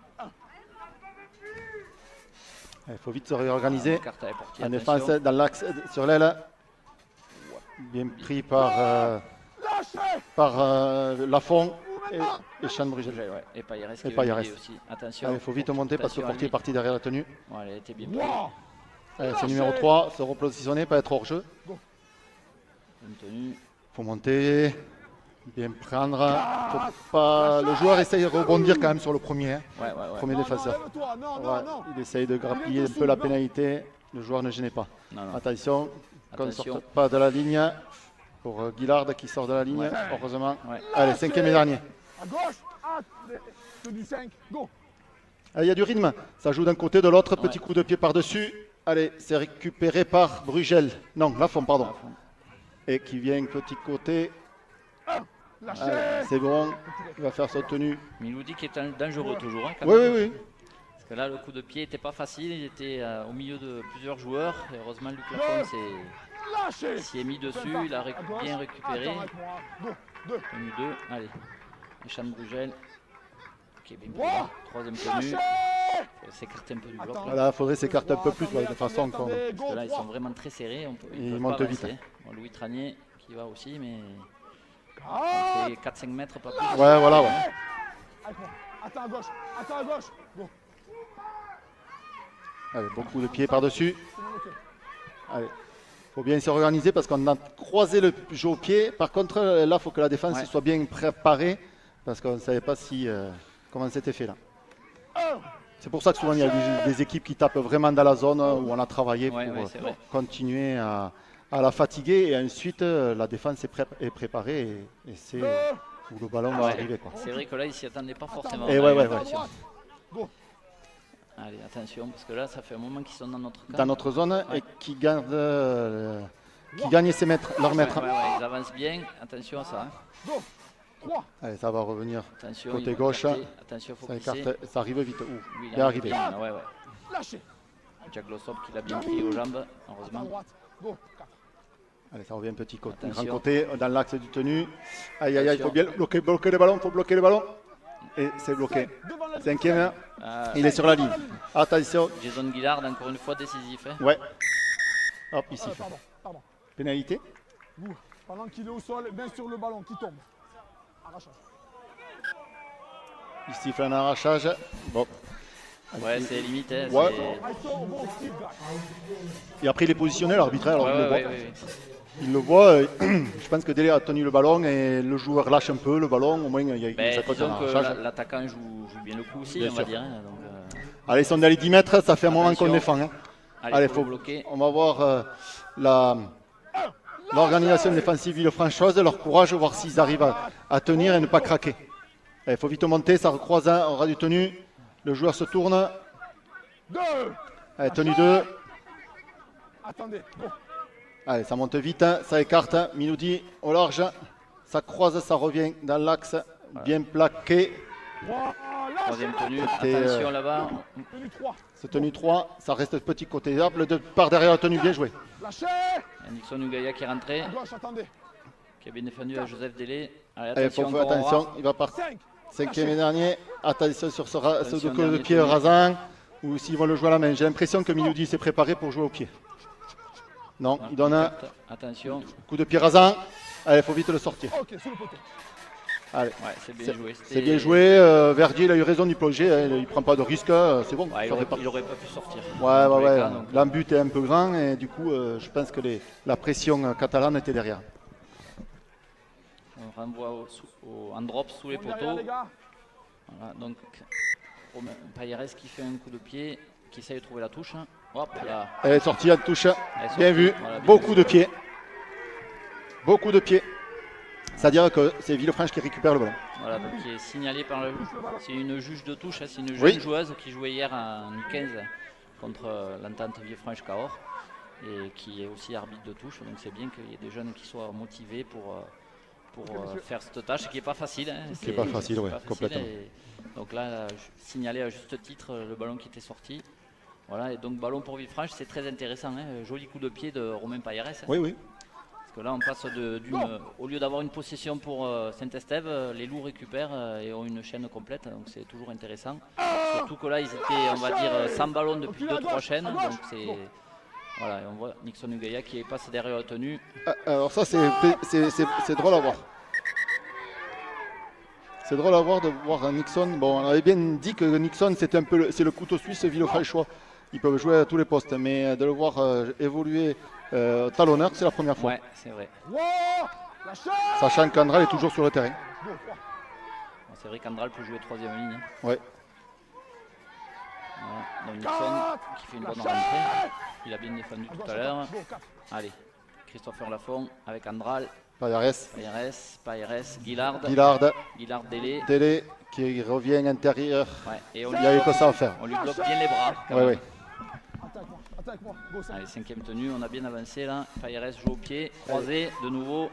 Il faut vite se réorganiser. Carte à la portier, En attention. défense, dans l'axe, sur l'aile. Bien pris par Lafont et Chan Brugel. Ouais, et Payeres qui Et veut Payeres. aider aussi. Attention. Allez, il faut vite monter parce que le Attention à portier est lui. parti derrière la tenue. Voilà, elle était bien pris. Wow. Allez, c'est numéro 3, se repositionner, pas être hors jeu. Bonne tenue. Il faut monter, bien prendre. Faut pas... Le joueur essaye de rebondir quand même sur le premier. Hein. Ouais. Premier défenseur. Lève-toi. Non, Ouais, non. il essaye de grappiller un peu la pénalité. Le joueur ne gênait pas. Non. Attention, qu'on ne Attention. sorte pas de la ligne. Pour Guillard qui sort de la ligne, heureusement. Ouais. Allez, 5e et dernier. À gauche. Du 5. Go. Il y a du rythme. Ça joue d'un côté, de l'autre. Petit Ouais. coup de pied par-dessus. Allez, c'est récupéré par Brugel. Non, Lafont, pardon. Et qui vient petit côté. Lâchez. Allez, c'est bon. Il va faire sa tenue. Miloudi qui est dangereux toujours. Hein, quand Oui, même. oui, oui. Parce que là, le coup de pied n'était pas facile. Il était au milieu de plusieurs joueurs. Et heureusement, Luc Lafont Lâchez. s'y est mis dessus. Il a bien récupéré. Attends avec moi. Go. 2. Tenue 2. Allez. Et Chan Brugel. Qui est bien pris. Wow. Troisième tenue. Lâchez. Faut s'écarter un peu du bloc. Attends. Là. Là, il faudrait s'écarter un peu plus de façon qu'on. Attendez, Parce que là, ils sont 3. vraiment très serrés. Ils peuvent montent pas vite. avancer. Bon, Louis Tranier qui va aussi, mais Ah, on fait 4-5 mètres, pas plus. Ouais, voilà, ouais. avec moi. Attends à gauche. Attends à gauche. Go. Allez, beaucoup de pieds par-dessus. C'est bon, ok. Allez. Faut bien s'organiser parce qu'on a croisé le jeu au pied. Par contre, là, il faut que la défense Ouais. soit bien préparée parce qu'on ne savait pas si, comment c'était fait là. C'est pour ça que souvent il y a des équipes qui tapent vraiment dans la zone où on a travaillé Ouais, pour ouais, c'est vrai. continuer à la fatiguer et ensuite la défense est préparée et c'est où le ballon va Ouais. arriver. Quoi. C'est vrai que là, ils s'y attendaient pas forcément. Et On a ouais, eu ouais, l'impression. Go. Allez, attention, parce que là, ça fait un moment qu'ils sont dans notre camp. Dans notre zone Ouais. et qui gagnent ses mètres, leurs mètres. Ouais, ouais, ils avancent bien. Attention à ça. Hein. Go. 3. Allez, ça va revenir. Attention, Côté ils vont gauche. écarter. Attention, faut Ça glisser. écarte, ça arrive vite. Ouh, Lui, il est arrivé. bien, là, ouais, ouais. Lâchez. Jack Glossop qui l'a bien pris aux jambes, Attends à heureusement. droite. Go. 4. Allez, ça revient un petit côté, Attention. grand côté dans l'axe du tenu. Aïe, aïe, aïe, il faut Attention. bien bloquer le ballon, il faut bloquer le ballon. Et c'est bloqué. Devant la Cinquième, Ah, il est sur la ligne. Attention, Jason Gillard, encore une fois décisif. Hein. ouais. Hop, ici. Pardon. Pénalité. Vous, pendant qu'il est au sol, bien sur le ballon qui tombe. Arrachage. Il siffle un arrachage. Bon. Ouais, c'est limite. Hein, Ouais. Bon, Steve, gars. Et après, il est positionné, l'arbitre, alors Ouais, il le voit. ouais. Il le voit. Je pense que Délé a tenu le ballon et le joueur lâche un peu le ballon. Au moins, il y a Ben, ça compte un disons que arrachage. l'attaquant joue bien le coup aussi, Bien on sûr. va dire. Hein, donc, Allez, ils sont dans les 10 mètres, ça fait un moment qu'on Attention. défend. Hein. allez, Allez, faut faut le bloquer. On va voir l'organisation défensive Villefranchoise, leur courage, voir s'ils arrivent à tenir et ne pas craquer. Il faut vite monter, ça recroise un aura du tenu. Le joueur se tourne. 2. Allez, tenue 2. Attendez. Go. Allez, ça monte vite, hein, ça écarte. Minoudi au large. Ça croise, ça revient dans l'axe. Bien plaqué. 3. Troisième tenue. C'était, Attention là-bas. Tenue 3. C'est tenue 3. Ça reste petit côté. Hop, par derrière la tenue, bien joué. Lâchez. Il y a Nixon Ugaya qui est rentré, À gauche, attendez. qui a bien défendu à Joseph Délé. Allez, Allez, faut attention, faire encore attention. Aurore. Il va partir. 5. Cinquième et dernier. Attention sur ce Attention, de dernier pied tenue. rasant. Ou s'ils vont le jouer à la main. J'ai l'impression que Minoudi s'est préparé pour jouer au pied. Non, il donne un Attention. coup de pied rasant. Allez, il faut vite le sortir. Ok, sous le poteau. Allez, Ouais, c'est bien joué. c'est bien joué. Verdier, il a eu raison d'y plonger. Hein, il ne prend pas de risque. C'est bon. Ouais, ça fait pas- il aurait pas pu sortir. Ouais, Dans tous les ouais. cas, donc, L'embut est un peu grand et du coup, je pense que la pression catalane était derrière. on renvoie en drop sous les Derrière, poteaux. les gars. Voilà, donc Romain Payeres qui fait un coup de pied, qui essaye de trouver la touche. Hein. Hop là. Elle est sortie à touche. Elle est sortie. Bien vu. Voilà, bien Beaucoup vu. de pieds. Beaucoup de pieds. C'est-à-dire que c'est Villefranche qui récupère le ballon. Voilà, donc qui est signalé par le. C'est une juge de touche, hein, c'est une jeune Oui. joueuse qui jouait hier en U15 contre l'entente Villefranche-Cahors et qui est aussi arbitre de touche. Donc c'est bien qu'il y ait des jeunes qui soient motivés pour faire cette tâche qui n'est pas facile. Hein. Qui est pas facile, ouais, complètement. Et donc là, signalé à juste titre le ballon qui était sorti. Voilà, et donc ballon pour Villefranche, c'est très intéressant. Hein. Joli coup de pied de Romain Payeres. Hein. Oui, oui. Parce que là, on passe au lieu d'avoir une possession pour Saint-Estève, les loups récupèrent et ont une chaîne complète, donc c'est toujours intéressant. Surtout que là, ils étaient, on va dire, sans ballon depuis 2-3 chaînes, donc c'est. Voilà, et on voit Nixon Ugaya qui passe derrière la tenue. Alors ça, c'est drôle à voir. C'est drôle à voir de voir un Nixon. Bon, on avait bien dit que Nixon, c'était un peu c'est le couteau suisse Villefranchois. Ils peuvent jouer à tous les postes, mais de le voir évoluer talonneur, c'est la première fois. Ouais, c'est vrai. Wow. Lâchez. Sachant qu'Andral est toujours sur le terrain. Go. 3. Bon, c'est vrai qu'Andral peut jouer troisième ligne. Hein. Ouais. Voilà. Donc Nixon qui fait une bonne rentrée. Il a bien défendu À tout gauche, à l'heure. Go. 4. Allez, Christopher Lafont avec Andral, Payares, Payeres, Guillard, Guillard, Délé. Télé qui revient intérieur. Ouais, et on Il n'y avait que ça à faire. lui bloque bien les bras. quand Ouais, même. ouais. Attends avec moi. Go, 5. Allez, cinquième tenue, on a bien avancé là. Payeres joue au pied, croisé de nouveau.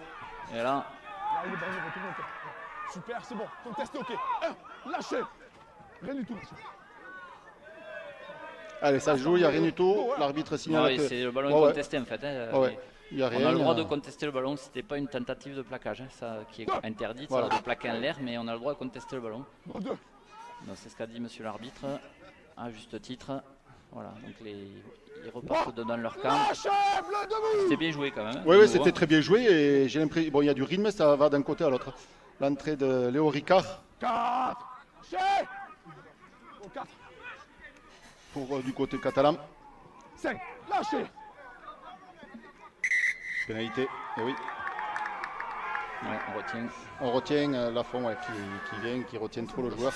Et là, Là, il est bon, il va tout monter. Super, c'est bon. Conteste, ok. 1. Lâchez. Rien du tout. Allez, ça joue, il n'y a rien du tout. L'arbitre signale ouais, que c'est le ballon Ouais, ouais. contesté en fait. Hein. Ouais, il n'y a On rien. a le droit de contester le ballon, c'était pas une tentative de plaquage, hein, ça qui est interdit, Voilà. ça, de plaquer en l'air, mais on a le droit de contester le ballon. Go 2. Donc c'est ce qu'a dit monsieur l'arbitre. à juste titre. Voilà, donc ils repartent dans leur camp. Lâchez, bleu debout. C'était bien joué quand même. Oui, de oui, nouveau. c'était très bien joué et j'ai l'impression. Bon, il y a du rythme, ça va d'un côté à l'autre. L'entrée de Léo Ricard 4. Lâchez. Au 4. pour du côté catalan. 5. Lâchez. Pénalité, et oui. Ouais, on retient. On retient Lafont qui vient, qui retient trop le joueur.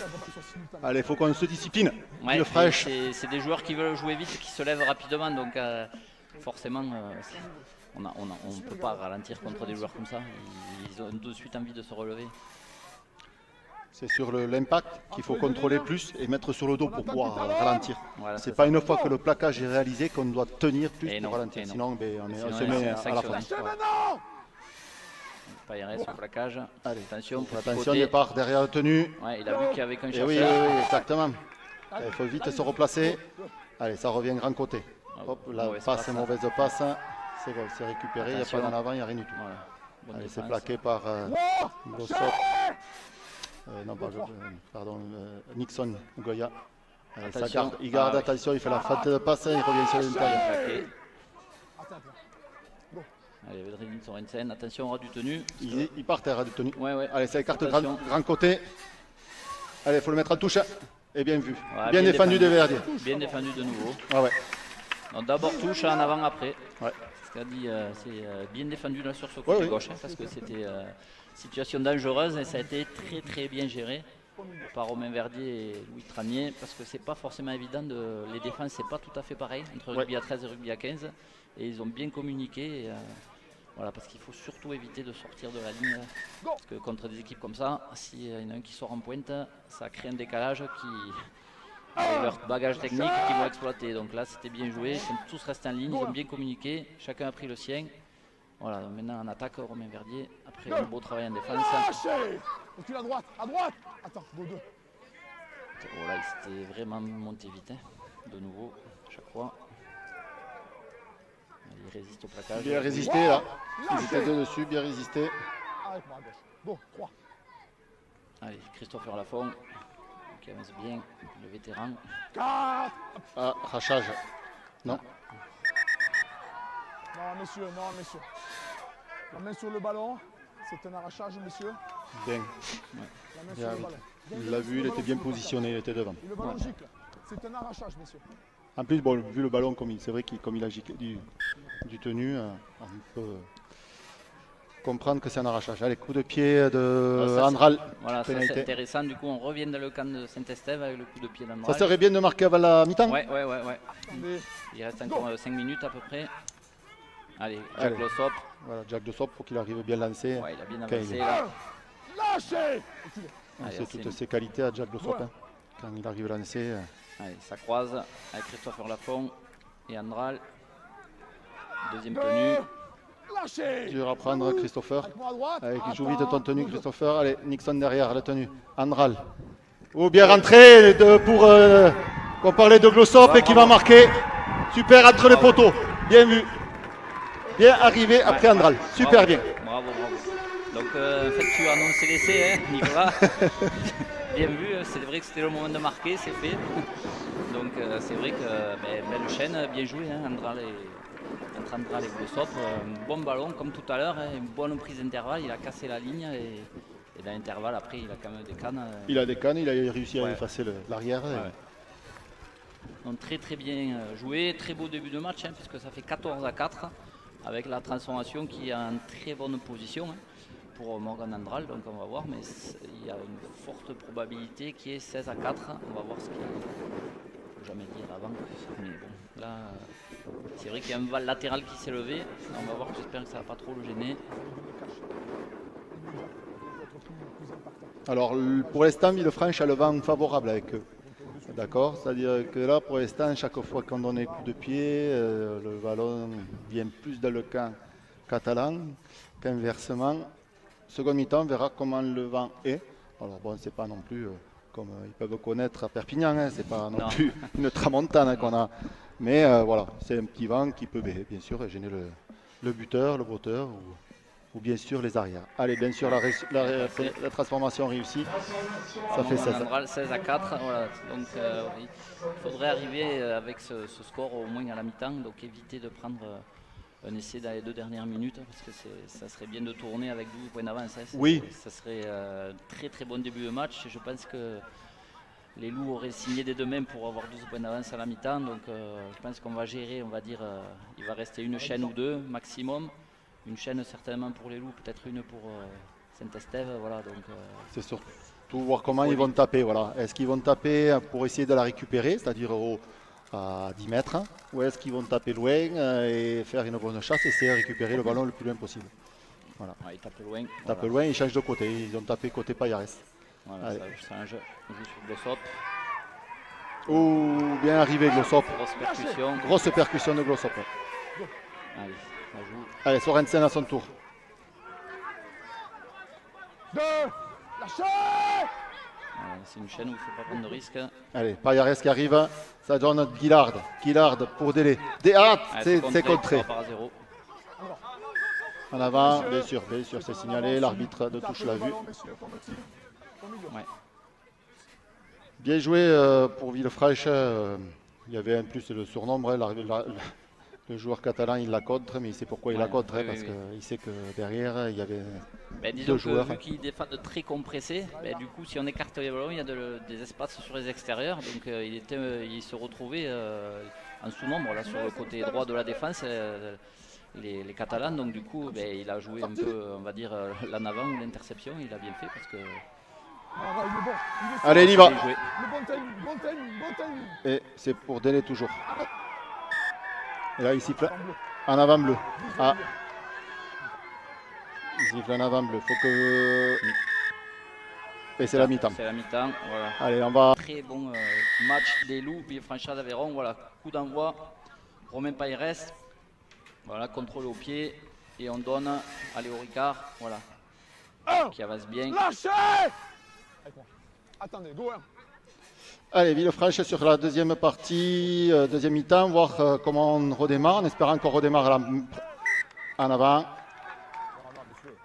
Allez, il faut qu'on se discipline. Ouais, Le fraîche. c'est des joueurs qui veulent jouer vite, qui se lèvent rapidement, donc forcément, on ne peut pas ralentir contre des joueurs comme ça. Ils ont de suite envie de se relever. C'est sur l'impact qu'il faut contrôler plus et mettre sur le dos pour pouvoir ralentir. Voilà, C'est pas une fois que le plaquage est réalisé qu'on doit tenir plus Et pour non, ralentir. et non. Sinon, ben, on Sinon, se met c'est à la sanctionné. fin. Lâchez Voilà. maintenant. Pas y rester au plaquage. Allez, Attention, petit attention, côté. départ derrière la tenue. Ouais, il a vu qu'il y avait qu'un Et chercheur. oui, oui, exactement. Il faut vite se replacer. Allez, ça revient grand côté. Hop, la Mauvaise passe, passe. mauvaise passe. C'est bon, c'est récupéré, il n'y a Attention. pas d'en avant, il n'y a rien du tout. Voilà. Bonne Allez, c'est défense. plaqué par Oh, Glossop. Non, pas pardon, Nixon Goya. Allez, ça Attention. garde, il garde, Ah oui. attention, il fait la faute de passe, il revient sur l'intérieur. Plaqué. attends. Allez, Vedrin Sorensen, attention, aura du tenu. Il part terre de tenue. Ouais, ouais. Allez, ça écarte Attention. grand côté. Allez, il faut le mettre en touche. Et bien vu. Ouais, bien défendu des Verdiers. Bien défendu de nouveau. Ah ouais. Donc d'abord touche en avant après. Ouais. Ce qu'a dit, c'est bien défendu là sur ce Ouais, côté ouais. gauche hein, parce que c'était situation dangereuse et ça a été très bien géré par Romain Verdier et Louis Tranier parce que c'est pas forcément évident les défenses c'est pas tout à fait pareil entre rugby à 13 et rugby à 15 et ils ont bien communiqué et, voilà parce qu'il faut surtout éviter de sortir de la ligne parce que contre des équipes comme ça s'il y en a un qui sort en pointe ça crée un décalage qui avec leur bagage technique qu'ils vont exploiter. Donc là, c'était bien joué. Ils sont tous restés en ligne, ils ont bien communiqué. Chacun a pris le sien. Voilà, donc maintenant en attaque, Romain Verdier. Après un beau travail en défense. Lâchez. Recule à droite. À droite. Attends, go 2. Voilà, il s'était vraiment monté vite. Hein. De nouveau, à chaque fois. Il résiste au plaquage. Bien résisté là. Il était deux dessus, bien résisté. Avec moi à gauche. Go 3. Allez, Christopher Lafont. Qui avance bien, le vétéran. 4. Ah, rachage. Non. Non, messieurs, non, messieurs. La main sur le ballon. C'est un arrachage, messieurs. Bien. La main Bien sur le arbitre. ballon. Il l'a vu, il était bien positionné, il était devant. Et le ballon gicle. C'est un arrachage, messieurs. En plus, bon, vu le ballon, c'est vrai qu'il comme il a giclé du tenu, on peut comprendre que c'est un arrachage. Allez, coup de pied de Ça, Andral. Voilà, ça Pénalité. c'est intéressant. Du coup, on revient dans le camp de Saint-Estève avec le coup de pied Ça d'Andral. serait bien de marquer avant la mi-temps. Ouais. Attendez. Il reste encore 5 minutes à peu près. Allez, Allez. Jack Glossop. Voilà, Jack de Sop, pour qu'il arrive bien lancé. Ouais, il a bien Quand avancé il- là. Lâchez. On Allez, sait c'est toutes bon. ses qualités à Jack de Sop. Hein. Quand il arrive lancé. Allez, ça croise avec Christopher Lafont et Andral. Deuxième tenue. Lâchez. Dur à prendre, Christopher. Avec moi à droite. Allez, qui joue vite Attends. ton tenue, Christopher. Allez, Nixon derrière, la tenue. Andral. Oh, bien rentré pour qu'on parlait de Glossop et qui va marquer. Super entre les poteaux. Bien vu. Bien arrivé après Andral. Super Bravo. bien. Bravo. Donc, en fait, tu as annoncé l'essai, hein, Nicolas. Bien vu, c'est vrai que c'était le moment de marquer, c'est fait. Donc, c'est vrai que belle chaîne, bien joué, hein, entre Andral et Glossop. Un bon ballon, comme tout à l'heure, hein, une bonne prise d'intervalle. Il a cassé la ligne et dans l'intervalle, après, il a quand même des cannes. Il a des cannes, il a réussi à Ouais. effacer l'arrière. Ouais. Donc très bien joué, très beau début de match, hein, puisque ça fait 14-4 avec la transformation qui est en très bonne position hein, pour Morgan Andral. Donc on va voir, mais il y a une forte probabilité qui est 16-4. On va voir ce qu'il y a. Faut jamais dire avant. Mais bon, là, c'est vrai qu'il y a un val latéral qui s'est levé. On va voir, j'espère que ça va pas trop le gêner. Alors, pour l'instant, Villefranche a le vent favorable avec eux. D'accord. C'est-à-dire que là, pour l'instant, chaque fois qu'on donne un coup de pied, le ballon vient plus dans le camp catalan qu'inversement. Seconde mi-temps, on verra comment le vent est. Alors bon, c'est pas non plus comme ils peuvent connaître à Perpignan, hein, c'est pas non plus une tramontane hein, qu'on a. Mais voilà, c'est un petit vent qui peut bien sûr gêner le buteur, le botteur ou bien sûr les arrières. Allez, bien sûr, la transformation réussie. Ça fait 16. 16 à 4. Voilà. Donc il faudrait arriver avec ce score au moins à la mi-temps, donc éviter de prendre un essai dans les 2 dernières minutes, parce que ça serait bien de tourner avec 12 points d'avance. Hein. Oui. Ça serait un très très bon début de match. Je pense que les Loups auraient signé des deux mêmes pour avoir 12 points d'avance à la mi-temps. Donc je pense qu'on va gérer, on va dire, il va rester une chaîne ou deux maximum. Une chaîne certainement pour les Loups, peut-être une pour Saint-Estève. Voilà, donc, c'est surtout voir comment ils vont taper. Voilà. Est-ce qu'ils vont taper pour essayer de la récupérer, c'est-à-dire à 10 mètres, ou est-ce qu'ils vont taper loin et faire une bonne chasse et essayer de récupérer le ballon le plus loin possible. Voilà. Ouais, ils tapent loin. Ils tapent loin, ils changent de côté. Ils ont tapé côté Payares. Voilà, ça change. On joue sur Glossop. Oh, bien arrivé Glossop. Grosse percussion. Grosse percussion de Glossop. Allez, ça joue. Allez, Sorensen à son tour. 2, lâchez! C'est une chaîne où il ne faut pas prendre de risques. Allez, Payares qui arrive. Ça donne Guillard. Guillard pour Délé. C'est contré. 3 par 0. En avant, bien sûr, c'est signalé. L'arbitre de touche l'a vu. Ouais. Bien joué pour Villefranche. Il y avait en plus le surnombre. Le joueur catalan, il la contre, mais il sait pourquoi il la contre. Oui, parce oui. qu'il sait que derrière, il y avait Disons deux que joueurs. vu qu'ils défendent très compressés, du coup, si on écarte les ballons, il y a des espaces sur les extérieurs. Donc il se retrouvait en sous-nombre là, sur le côté droit de la défense. Les Catalans, donc du coup il a joué un peu, on va dire, l'en avant ou l'interception. Il a bien fait parce que Allez, il y va. bien joué. Bon timing. Et c'est pour Délé toujours. Et là, il siffle en avant bleu. Ah. Il siffle en avant bleu. Faut que. Et c'est la mi-temps. C'est la mi-temps, voilà. Allez, on va. Très bon match des Loups, puis Franchise d'Aveyron, voilà, coup d'envoi, Romain Payeres, voilà, contrôle au pied, et on donne à Léo Ricard, voilà, qui avance bien. Lâchez! Attendez, go 1. Allez, Villefranche sur la deuxième partie, deuxième mi-temps, voir comment on redémarre, en espérant qu'on redémarre en avant.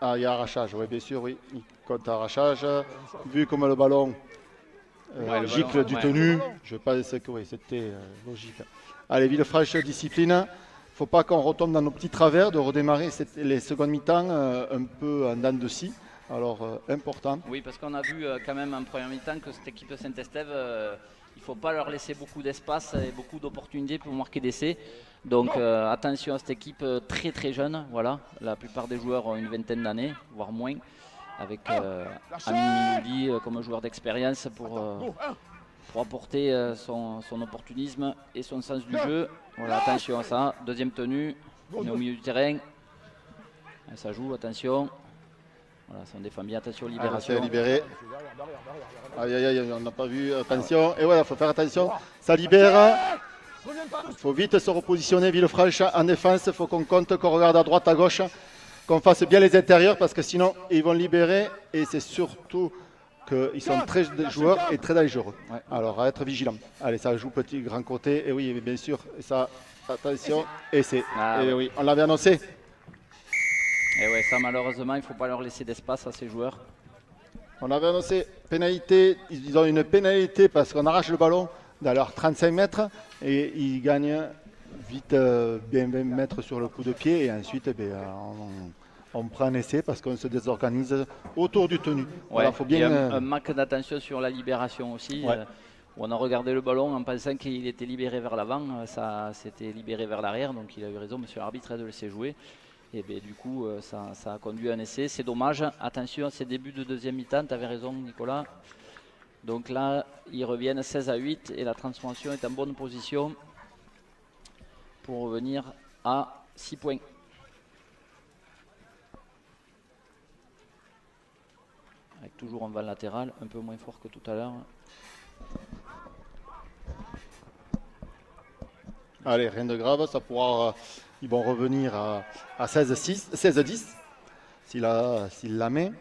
Ah, il y a arrachage, oui, bien sûr, oui. Il compte arrachage. Vu comme le ballon Le gicle ballon, du ouais. tenu, je pense que oui, c'était logique. Allez, Villefranche, discipline. Il ne faut pas qu'on retombe dans nos petits travers, de redémarrer les secondes mi-temps un peu en dents de scie. Alors, important. Oui, parce qu'on a vu quand même en première mi-temps que cette équipe de Saint-Estève, il ne faut pas leur laisser beaucoup d'espace et beaucoup d'opportunités pour marquer des essais. Donc attention à cette équipe très très jeune. Voilà, la plupart des joueurs ont une vingtaine d'années, voire moins, avec Amin Minoudi comme joueur d'expérience pour apporter son opportunisme et son sens du jeu. Voilà, attention à ça. Deuxième tenue, on est au milieu du terrain. Ça joue, attention. Voilà, ça on défend bien, attention, libération. C'est libéré. Aïe, aïe, aïe, on n'a pas vu, attention. Et voilà, il faut faire attention. Ça libère. Il faut vite se repositionner, Villefranche en défense. Il faut qu'on compte, qu'on regarde à droite, à gauche, qu'on fasse bien les intérieurs parce que sinon ils vont libérer. Et c'est surtout qu'ils sont très joueurs et très dangereux. Ouais. Alors à être vigilant. Allez, ça joue petit, grand côté. Et oui, bien sûr. Et ça, attention. Et c'est. Ah, et ouais. oui, on l'avait annoncé. Et ouais, ça malheureusement, il ne faut pas leur laisser d'espace à ces joueurs. On avait annoncé pénalité. Ils ont une pénalité parce qu'on arrache le ballon dans leurs 35 mètres et ils gagnent vite bien 20 mètres sur le coup de pied et ensuite on prend un essai parce qu'on se désorganise autour du tenu. Ouais, Voilà, faut bien, et un manque d'attention sur la libération aussi. Ouais. Où on a regardé le ballon en pensant qu'il était libéré vers l'avant, ça s'était libéré vers l'arrière, donc il a eu raison, monsieur l'arbitre, de laisser jouer. Et bien, du coup, ça a conduit à un essai. C'est dommage. Attention à ces débuts de deuxième mi-temps. Tu avais raison, Nicolas. Donc là, ils reviennent 16 à 8 et la transformation est en bonne position pour revenir à 6 points. Avec toujours un vent latéral, un peu moins fort que tout à l'heure. Allez, rien de grave, ça pourra. Ils vont revenir à 16-10 s'il la met.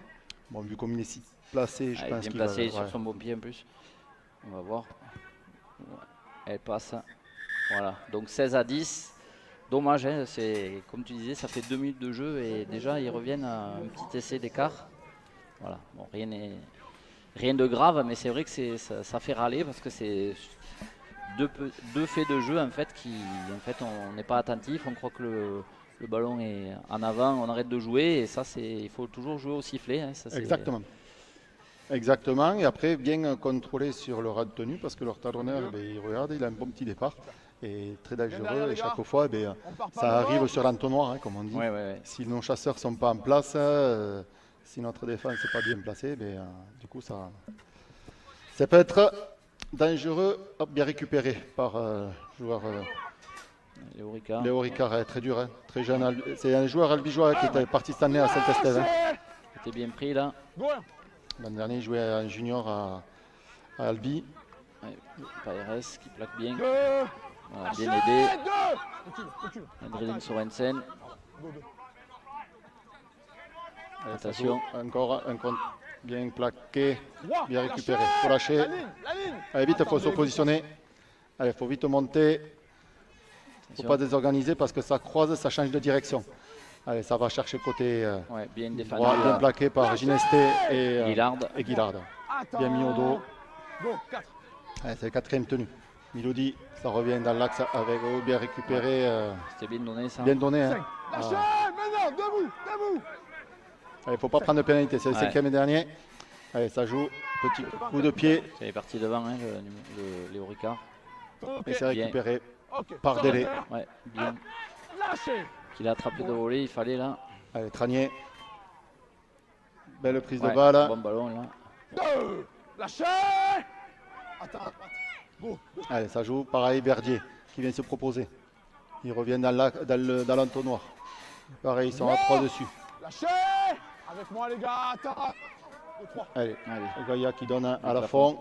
Bon, vu comme il est si placé, je Elle est pense bien qu'il placée va. sur son bon pied en plus. On va voir. Elle passe. Voilà, donc 16 à 10. Dommage, hein, comme tu disais, ça fait 2 minutes de jeu et déjà ils reviennent à un petit essai d'écart. Voilà, bon, rien de grave, mais c'est vrai que ça fait râler parce que c'est deux faits de jeu en fait en fait on n'est pas attentif, on croit que le ballon est en avant, on arrête de jouer et ça il faut toujours jouer au sifflet. Hein, ça, Exactement. Exactement, et après bien contrôler sur le ras de tenue parce que leur talonneur, il regarde, il a un bon petit départ et très dangereux et chaque fois ça arrive sur l'entonnoir, hein, comme on dit. Ouais. Si nos chasseurs ne sont pas en place, si notre défense n'est pas bien placée, du coup ça peut être dangereux. Hop, bien récupéré par joueur Léo Ricard, très dur, hein, très jeune. C'est un joueur albigeois qui était parti cette année à Saint-Estève. C'était bien pris là. L'année dernière, il jouait en junior à Albi. Ouais, Paires qui plaque bien. Voilà, bien aidé. Adrien Sorensen. Attention. Encore un compte bien plaqué, bien récupéré. Il faut lâcher. Allez vite, il faut se positionner. Allez, il faut vite monter. Il ne faut pas désorganiser parce que ça croise, ça change de direction. Allez, ça va chercher côté bien défendu. droit, bien plaqué par Ginesté et Guillard. Bien mis au dos. C'est la quatrième tenue. Milodi, ça revient dans l'axe avec bien récupéré. C'était bien donné ça. Bien donné. Hein. Lâchez, maintenant, debout. Il ne faut pas prendre de pénalité, c'est le cinquième et dernier. Allez, ça joue. Petit coup de pied. C'est parti devant, hein, le Léo Ricard. Et c'est récupéré par Délai. Ouais, bien. Qu'il a attrapé de voler, il fallait là. Allez, Tranier. Belle prise de balle. Bon ballon là. Lâchez. Attends. Allez, ça joue. Pareil, Verdier qui vient se proposer. Il revient dans l'entonnoir. Pareil, ils sont à 3 dessus. Lâchez. Avec moi les gars, attends. 2, 3. Allez. Gaïa qui donne à la fond.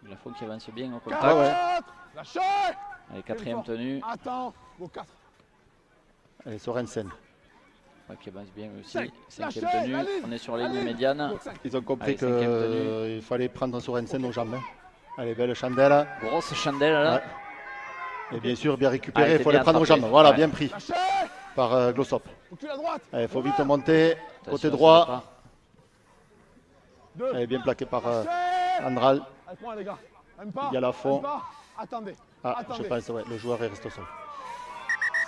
La fond qui avance bien au contact. Lâchez. Allez, quatrième tenue. Attends. 4. Allez, Sorensen. Qui avance bien aussi. Cinquième tenue. On est sur la ligne médiane. Ils ont compris qu'il fallait prendre Sorensen aux jambes. Allez, belle chandelle. Grosse chandelle là. Ouais. Et bien sûr, bien récupéré, il faut les prendre aux jambes. Voilà, bien pris par Glossop. Il faut vite monter. Côté droit. Allez, bien plaqué par Andral. Il y a la fond. Attendez. Je pense, le joueur est resté au sol.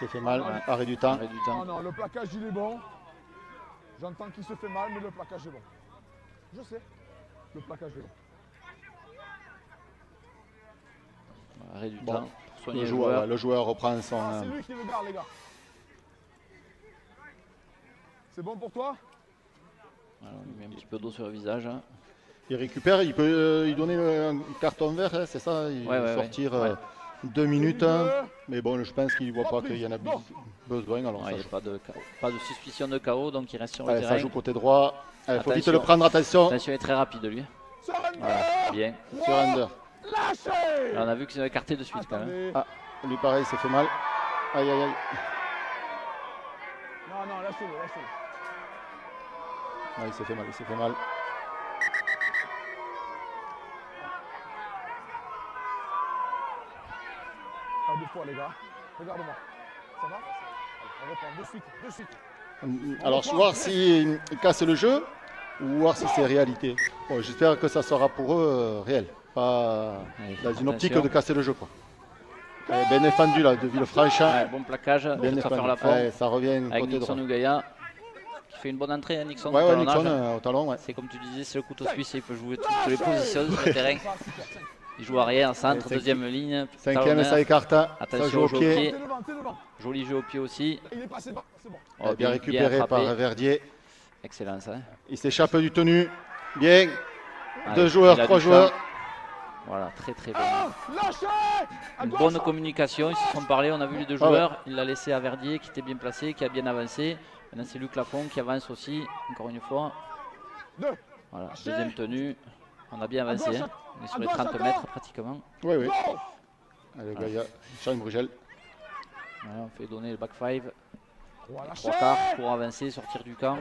C'est fait mal, arrêt du temps. Non, le plaquage il est bon. J'entends qu'il se fait mal, mais le plaquage est bon. Je sais, le plaquage est bon. Arrêt du temps. Le joueur reprend son. C'est lui qui le garde, les gars. C'est bon pour toi? Alors, on lui met un petit peu d'eau sur le visage. Hein. Il récupère, il peut lui donner un carton vert, hein, c'est ça, sortir 2 minutes. Mais bon, je pense qu'il ne voit pas qu'il y en a besoin. Alors il n'y a pas de suspicion de KO, donc il reste sur le terrain. Ça joue côté droit. Il faut vite le prendre, attention. Attention, il est très rapide lui. Voilà, bien. Surrender. Là, on a vu qu'ils avaient écarté de suite quand même. Lui pareil, il s'est fait mal. Aïe. Non, lâchez-le. Il s'est fait mal. Deux fois, les gars. Regarde-moi. Ça va? On reprend de suite. Alors, je vais voir s'il casse le jeu ou voir si c'est réalité. Bon, j'espère que ça sera pour eux réel. Pas dans une optique de casser le jeu. Quoi. Bien défendu là, de Villefranche. Bon plaquage, bien défendu. Faire la forme. Ça revient avec côté Nixon droit. Gaïa qui fait une bonne entrée. Hein, Nixon, Nixon au talon. C'est comme tu disais, c'est le couteau suisse, il peut jouer toutes les positions sur le terrain. Il joue arrière, centre, deuxième ligne. Cinquième, ça écarte. Attention, ça joue au pied. Joli jeu au pied aussi. Il est passé bas, c'est bon. Bien récupéré par Verdier. Excellent ça. Il s'échappe du tenu. Bien. 2 joueurs, 3 joueurs. Voilà, très bon. Lâchez. Une bonne communication, ils se sont parlé, on a vu les deux joueurs. Il l'a laissé à Verdier qui était bien placé, qui a bien avancé. Maintenant c'est Luc Lafont qui avance aussi, encore une fois. Voilà, deuxième tenue. On a bien avancé, hein. On est sur les 30 mètres pratiquement. Oui. Allez, Gaïa, Charles Brugel. Voilà, on fait donner le back 5. 3 quarts pour avancer, sortir du camp.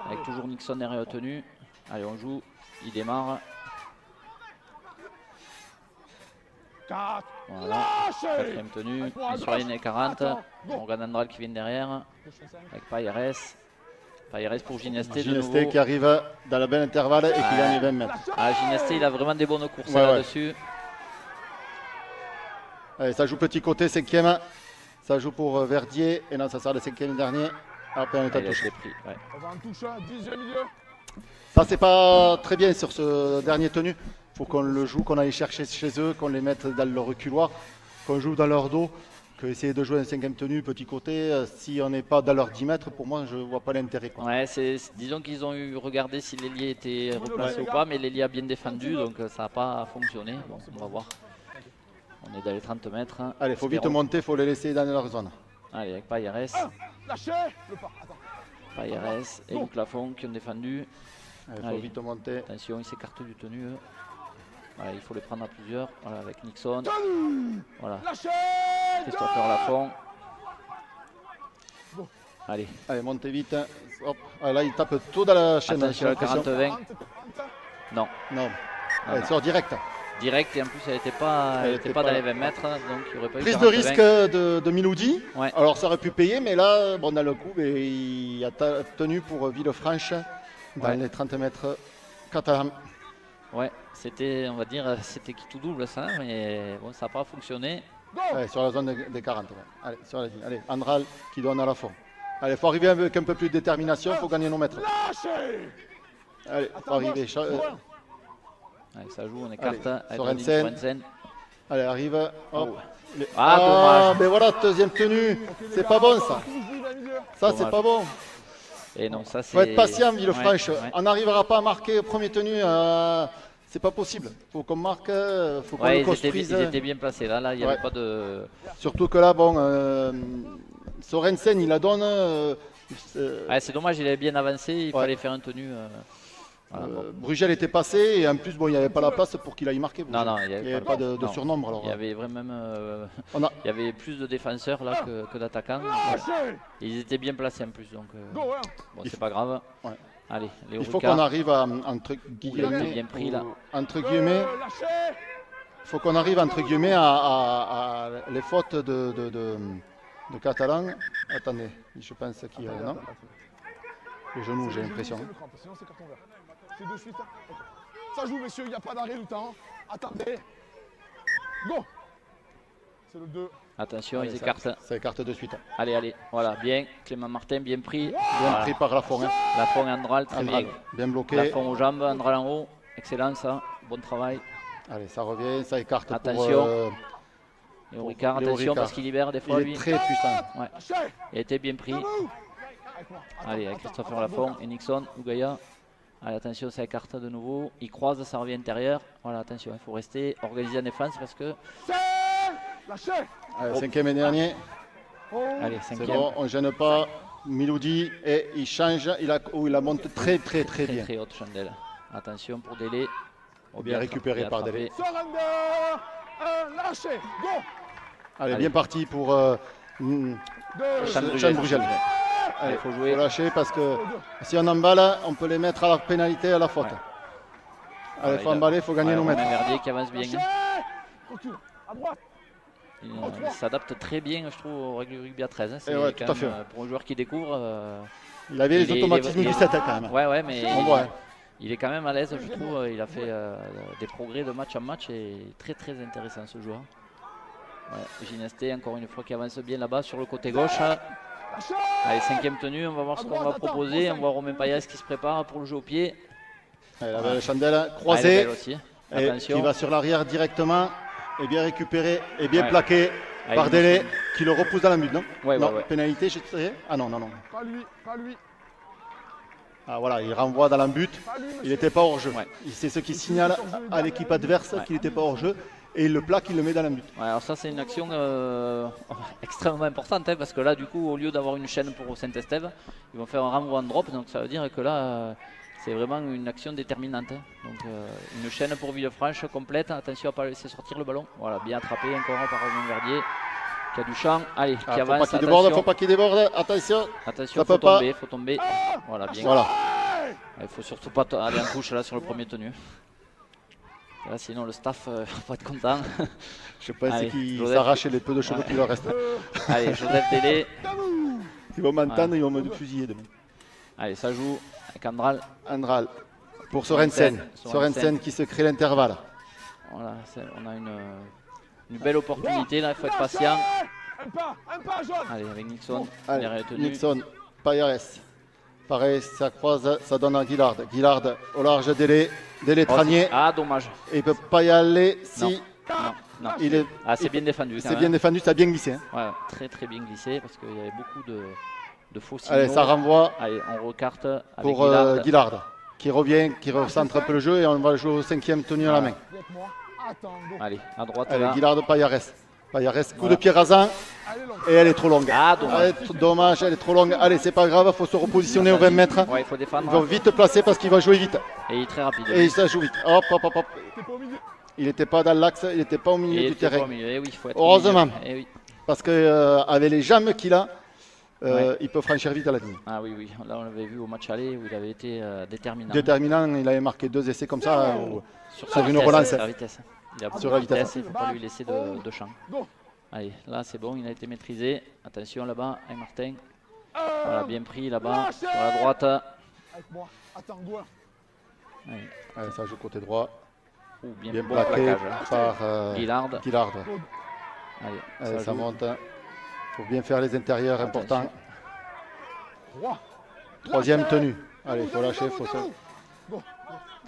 Avec toujours Nixon derrière tenue. Allez, on joue, il démarre. 4. Voilà, Lâchez. quatrième tenue, Avec moi à sur la gauche. ligne 40. Attends, go. Morgan Andral qui vient derrière, avec Payeres. Payeres pour Gineste de Gineste nouveau. qui arrive dans le bel intervalle et qui gagne les 20 mètres. Ah, Gineste, il a vraiment des bonnes courses Ouais, ouais. là-dessus. Allez, ça joue petit côté, 5e. Ça joue pour Verdier. Et non, ça sera le 5e dernier. Après, on est Ah, à il a touche. été pris, ouais. On va en touche, 10e milieu. Ça, c'est pas très bien sur ce dernier tenu. Il faut qu'on le joue, qu'on aille chercher chez eux, qu'on les mette dans le reculoir, qu'on joue dans leur dos, qu'essayer de jouer un 5e tenu, petit côté. Si on n'est pas dans leurs 10 mètres, pour moi, je vois pas l'intérêt. Quoi. Ouais, disons qu'ils ont eu regardé si l'ailier était replacé ou pas, mais l'ailier a bien défendu, donc ça n'a pas fonctionné. Bon, on va voir. On est dans les 30 mètres. Hein. Allez, il faut vite Espérons. monter, il faut les laisser dans leur zone. Allez, avec Payeres, Lâchez. Le pas. Attends. Payeres et Luc Lafont qui ont défendu. Il faut Allez. vite monter. Attention, ils s'écartent du tenu. Eux. Voilà, il faut les prendre à plusieurs. Voilà, avec Nixon. Voilà, Lâchez. Christopher Lafont. Allez, Allez, montez vite. Hop. Ah, là, il tape tout dans la chaîne. attention j'ai à l'impression. 40-20. Non, Non. Allez, non. sort direct. Direct et en plus elle n'était pas, Elle elle était était pas pas- dans les 20 mètres, donc il n'y aurait pas eu Prise de 40-20. risque de Miloudi. Ouais. Alors ça aurait pu payer, mais là, bon, dans le coup, il a tenu pour Villefranche dans Ouais. les 30 mètres catalans. Ouais, c'était, on va dire, c'était qui tout double ça, mais bon, ça n'a pas fonctionné. Allez, sur la zone des 40. Ouais. Allez, sur la ligne. Allez, Andral qui donne à la fond. Allez, il faut arriver avec un peu plus de détermination, il faut gagner nos mètres. Lâchez. Allez, il faut arriver. Allez, ça joue, on écarte. Avec Sorensen. Sorensen. Allez, arrive. Hop. Oh. Les- Ah, dommage. mais voilà, deuxième tenue. C'est pas bon ça. Ça, c'est Dommage. pas bon. Et non, ça c'est. Faut être patient, Villefranche. Ouais, ouais. On n'arrivera pas à marquer au premier tenu. C'est pas possible. Faut qu'on marque, faut qu'on Ouais, le ils étaient, construise. ils étaient bien placés. Là, il n'y avait Ouais. pas de. Surtout que là, bon, Sorensen, il la donne. Ouais, c'est dommage, il avait bien avancé. Il Ouais. fallait faire un tenu. Voilà, bon. Brugel était passé et en plus, bon, il n'y avait pas la place pour qu'il aille marquer. Non, Brugel. non, il n'y Il avait, n'y avait pas de non. surnombre. Alors, Il y avait vraiment. on a- Il y avait plus de défenseurs là que d'attaquants. Lâchez. Et ils étaient bien placés en plus, donc Go, hein. bon, c'est pas grave. Ouais. Allez, Léo il faut Ricard. qu'on arrive à, entre Il a été guillemets, bien pris là. entre guillemets, Lâchez. il faut qu'on arrive entre guillemets à les fautes de Catalan. Attendez, je pense qu'il y a non. Les genoux, j'ai l'impression. Sinon, c'est carton vert. C'est de suite. Ok. Ça joue, messieurs, il n'y a pas d'arrêt tout le temps. Attendez. Go. C'est le 2. Attention, Allez, ils écartent. Ça écarte de suite. Allez, allez, voilà, bien. Clément Martin, bien pris. Bien Voilà. pris par Lafont. Hein. Lafont et Andral, très Andral, bien. bien bloqué. Lafont aux jambes, Andral en haut. Excellent ça, bon travail. Allez, ça revient, ça écarte Attention. pour Léo Ricard, Léo attention Ricard. parce qu'il libère des fois il lui. est très puissant. Ouais, Lâchez. il a été bien pris. Avec moi. Attends, Allez, avec attends, Christopher attends, Lafont et Nixon, Ougaya. Allez, attention, ça écarte de nouveau. Il croise, ça revient intérieur. Voilà, attention, il faut rester organisé en défense parce que. Lâchez. Allez, 5e et dernier. Allez, C'est 5e. bon, on ne gêne pas. Miloudi et il change, il la monte très très Très bien. très haute chandelle. Attention pour Délé. Oh, Bien récupéré bien par attrapé. Délé. Surrender. Lâchez. Go. Allez, Allez. bien parti pour Deux. Chan Brugel. Allez, faut jouer. Faut lâcher parce que si on emballe, on peut les mettre à la pénalité à la faute. Ouais. Allez, Ouais, faut il a- emballer, faut gagner Ouais, nos Romain mètres. Verdier qui avance bien. Lâchez. Hein. Recule. À droite. Il s'adapte très bien, je trouve, au rugby à 13. Hein. C'est ouais, quand tout à même, fait. pour un joueur qui découvre. Il avait les il est- automatismes il est- du 7 quand même. Ouais, ouais, mais On voit. Hein. il est quand même à l'aise, je trouve. Il a fait des progrès de match en match et très très intéressant ce joueur. Ouais, Gineste, encore une fois, qui avance bien là-bas sur le côté gauche. Lâchez. Allez, 5e tenue, on va voir ce qu'on va proposer. On voit Romain Payas qui se prépare pour le jeu au pied. Allez, la belle chandelle Ah, elle est croisée belle aussi. et Attention. qui va sur l'arrière directement et bien récupéré et bien Ouais. plaqué Allez, par il Délé me qui le repousse dans la but, non? Ouais, non, ouais, ouais. pénalité, je dirais. Ah non, non, non. Pas lui. Pas lui. Ah voilà, il renvoie dans la but. Pas lui, Il monsieur. n'était pas hors jeu. Ouais. C'est ce qui signale à l'équipe adverse qu'il n'était pas hors jeu et il le plaque, il le met dans la but. Ouais, alors ça c'est une action extrêmement importante hein, parce que là du coup au lieu d'avoir une chaîne pour Saint-Estève, ils vont faire un renvoi en drop, donc ça veut dire que là c'est vraiment une action déterminante. Hein. Donc une chaîne pour Villefranche complète, attention à ne pas laisser sortir le ballon. Voilà, bien attrapé encore par Romain Verdier qui a du champ, allez, qui Ah, faut avance, pas qu'il déborde, attention, faut pas qu'il déborde, attention. attention, ça faut peut pas. tomber, faut tomber. Voilà, bien. Voilà. Il faut surtout pas aller en touche là sur le premier tenu. Là, sinon, le staff va pas être content. Je pense Allez, qu'ils Joseph. s'arrachent les peu de cheveux qui leur restent. Allez, Joseph Délé. Ils vont m'entendre, Ouais. ils vont me fusiller demain. Allez, ça joue avec Andral. Andral pour Sorensen. Sorensen. Sorensen qui se crée l'intervalle. Voilà, on a une belle opportunité là, il faut être patient. Un pas jaune. Allez, avec Nixon, Allez, il est retenu. Nixon, Payares. Pareil, ça croise, ça donne à Guillard. Guillard au large délai Oh, Tranier. ah, dommage. Et il ne peut pas y aller si Non. il est. Ah, c'est bien défendu. quand C'est même. bien défendu, ça a bien glissé. Hein. Ouais, très très bien glissé parce qu'il y avait beaucoup de faux signaux. Allez, ça renvoie Allez, on recarte avec pour Guillard qui revient, qui recentre un peu le jeu et on va jouer au 5e tenu à la main. Viens avec moi. Attends, go. Allez, à droite Allez, là. Guillard, Payares. Payares, coup Voilà. de pied rasant Allez, long. et elle est trop longue. Ah, dommage. Dommage, elle est trop longue. Allez, c'est pas grave, il faut se repositionner aux 20 mètres. Ouais, il faut Ils défendre. vont vite placer parce qu'il va jouer vite. Et il est très rapide. Et ça joue vite. Hop, hop, hop, hop. T'es pas au milieu. Il n'était pas dans l'axe, il n'était pas au Et milieu il du était pas terrain. au milieu. Eh oui, il faut être Heureusement. au milieu. Eh oui. Parce qu'avec les jambes qu'il a, Ouais. il peut franchir vite à la ligne. Ah oui, oui. Là, on l'avait vu au match aller où il avait été déterminant. Déterminant, il avait marqué 2 essais comme ça. Sur Sur une vitesse, relance. sur la vitesse. Il a beaucoup Sur de la vitesse. vitesse, il ne faut pas lui laisser de champ. Go. Allez, là c'est bon, il a été maîtrisé. Attention là-bas, avec Martin. Voilà, bien pris là-bas, sur la droite. Avec moi. Attends, go. Allez. Allez, ça joue côté droit. Ouh, bien, Bien bon plaqué plaquage. hein. par Guillard. Guillard. Allez, Allez, ça joue. monte. Il faut bien faire les intérieurs importants. 3. 3e tenue. Allez, il faut lâcher.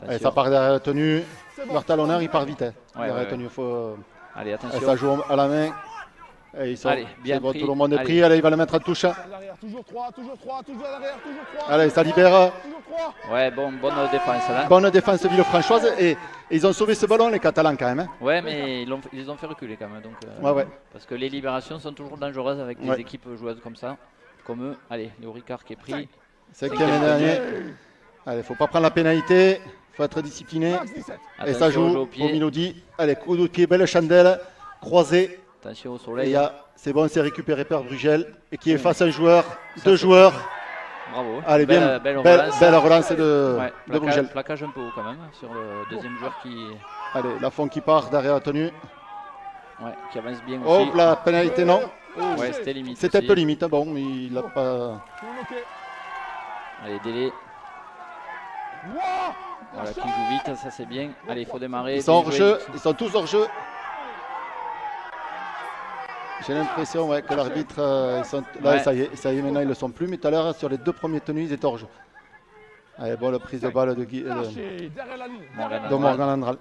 Allez, Attention. ça part derrière la tenue. Leur talonneur, il part vite. Hein. Ouais, Derrière la ouais, tenue, faut... Allez, Allez, attention. ça joue à la main. Et ils sont... Allez, bien c'est bon, pris. tout le monde est Allez. pris. Allez, il va le mettre en touche. L'arrière, toujours 3, toujours 3, toujours à l'arrière, toujours 3. Allez, ça libère. Toujours 3. Ouais, bon, bonne défense là. Bonne défense Villefranchoise. Et ils ont sauvé ce ballon, les Catalans, quand même. Hein. Ouais, mais ils les ont fait reculer quand même. Donc, Ouais, ouais. Parce que les libérations sont toujours dangereuses avec des Ouais. équipes joueuses comme ça. Comme eux. Allez, Léo Ricard qui est pris. 5e dernier. Allez, faut pas prendre la pénalité. Faut être discipliné. Max 17. Et ça Attention au jeu joue au au pied. Milodi. Allez, coup de pied, belle chandelle. Croisé. Attention au Et il soleil. y a, c'est bon, c'est récupéré par Brugel. Et qui est face à un joueur, 2 joueurs. Bravo. Allez, bien. Belle Belle, relance. belle relance de, Ouais, de Brugel. plaquage un peu haut quand même sur le deuxième joueur Allez, Lafont qui part derrière la tenue. qui avance bien Oh, aussi. la pénalité, non. Ouais, c'était limite. C'était un aussi. peu limite. Bon, mais il n'a pas. Tout bloqué. Allez, délai. Wow. Voilà, qui joue vite, ça c'est bien. Allez, il faut démarrer. Ils sont bien hors joué. jeu. Ils sont tous hors jeu. J'ai l'impression que l'arbitre. Ils sont... Là, Ouais. ça y est, maintenant ils ne le sont plus. Mais tout à l'heure, sur les 2 premiers tenues, ils étaient hors jeu. Allez, bon, la prise de balle de, Lâché. Derrière la ligne. Morgan. de Morgan Andral.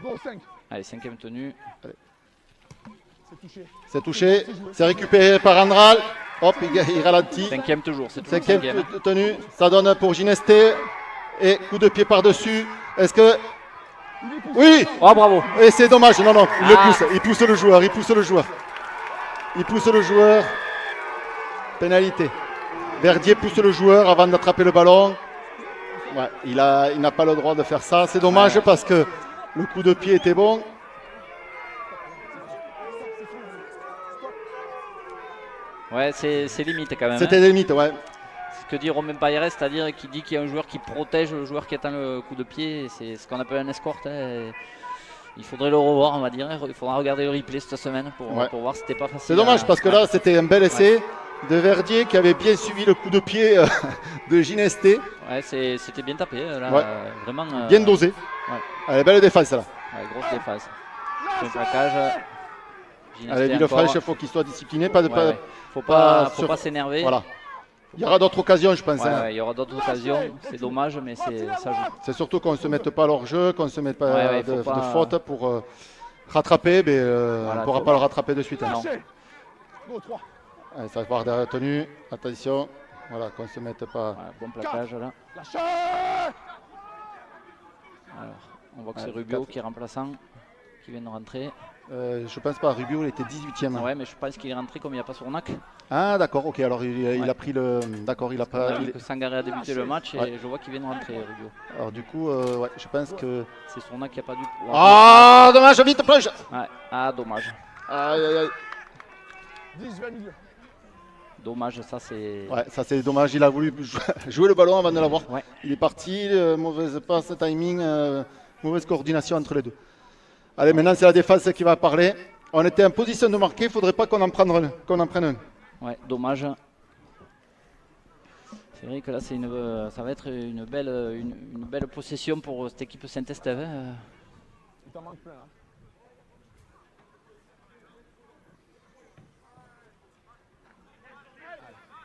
Go, 5. Allez, 5e tenue. C'est touché. C'est touché. C'est récupéré par Andral. Hop, il ralentit. 5e toujours, c'est toujours 5e 5e. tenue. Ça donne pour Ginesté. Et coup de pied par-dessus. Est-ce que. Oui! Oh, bravo. Et c'est dommage. Non, non, il le Ah. pousse. Il pousse le joueur. Il pousse le joueur. Il pousse le joueur. Pénalité. Verdier pousse le joueur avant d'attraper le ballon. Ouais, il n'a pas le droit de faire ça. C'est dommage Ouais. parce que le coup de pied était bon. Ouais, c'est limite quand même. C'était hein. limite, ouais. Ce que dit Romain Payeres, c'est-à-dire qu'il dit qu'il y a un joueur qui protège le joueur qui atteint le coup de pied. C'est ce qu'on appelle un escort. Hein. Il faudrait le revoir, on va dire. Il faudra regarder le replay cette semaine Ouais. pour voir si c'était pas facile. C'est dommage parce que Ouais. là, c'était un bel essai de Verdier qui avait bien suivi le coup de pied de Ginesté. Ouais, c'était bien tapé. Là, Ouais. Vraiment. Bien dosé. ouais. Allez, belle défense là. Ouais, grosse défense. Sur le plaquage. Ginesté Allez, Villefranche, encore. il faut qu'il soit discipliné. Pas de, Ouais, pas- ouais. Faut pas sur- s'énerver. Voilà. Il y aura d'autres occasions, je pense. Ouais, hein. ouais, il y aura d'autres occasions. C'est dommage, mais ça joue. C'est surtout qu'on ne se mette pas à leur jeu, qu'on ne se mette pas Ouais, ouais, de, faut pas- de faute pour rattraper. Mais Voilà, on ne pourra faut- pas le rattraper de suite. hein. Non. Lâché. Go, 3. Allez, ça va voir derrière la tenue. Attention. Voilà, qu'on ne se mette pas. Ouais, bon plaquage là. Lâché. Alors, on voit que c'est Ouais, Rubio 4. qui est remplaçant, qui vient de rentrer. Je pense pas. Rubio, il était 18e. Ouais, mais je pense qu'il est rentré comme il n'y a pas Sournac. Ah, d'accord, ok. Alors, il Ouais. a pris le. D'accord, il a pas. On a vu que Sangaré a débuté le match et Ouais. je vois qu'il vient de rentrer, Rubio. Alors, du coup, ouais, je pense que. C'est Sournac qui n'a pas dû. Ah, dommage, vite, plonge. Ouais. Ah, dommage. Aïe, aïe, aïe. 10, 20 milieu. Dommage, ça c'est. Ouais, ça c'est dommage. Il a voulu jouer le ballon avant de l'avoir. Ouais. Il est parti, mauvaise passe, timing. Mauvaise coordination entre les deux. Allez, maintenant c'est la défense qui va parler. On était en position de marquer, il ne faudrait pas qu'on en prenne un. Ouais, dommage. C'est vrai que là, ça va être une belle possession pour cette équipe Saint-Estève. Il t'en manque plein là.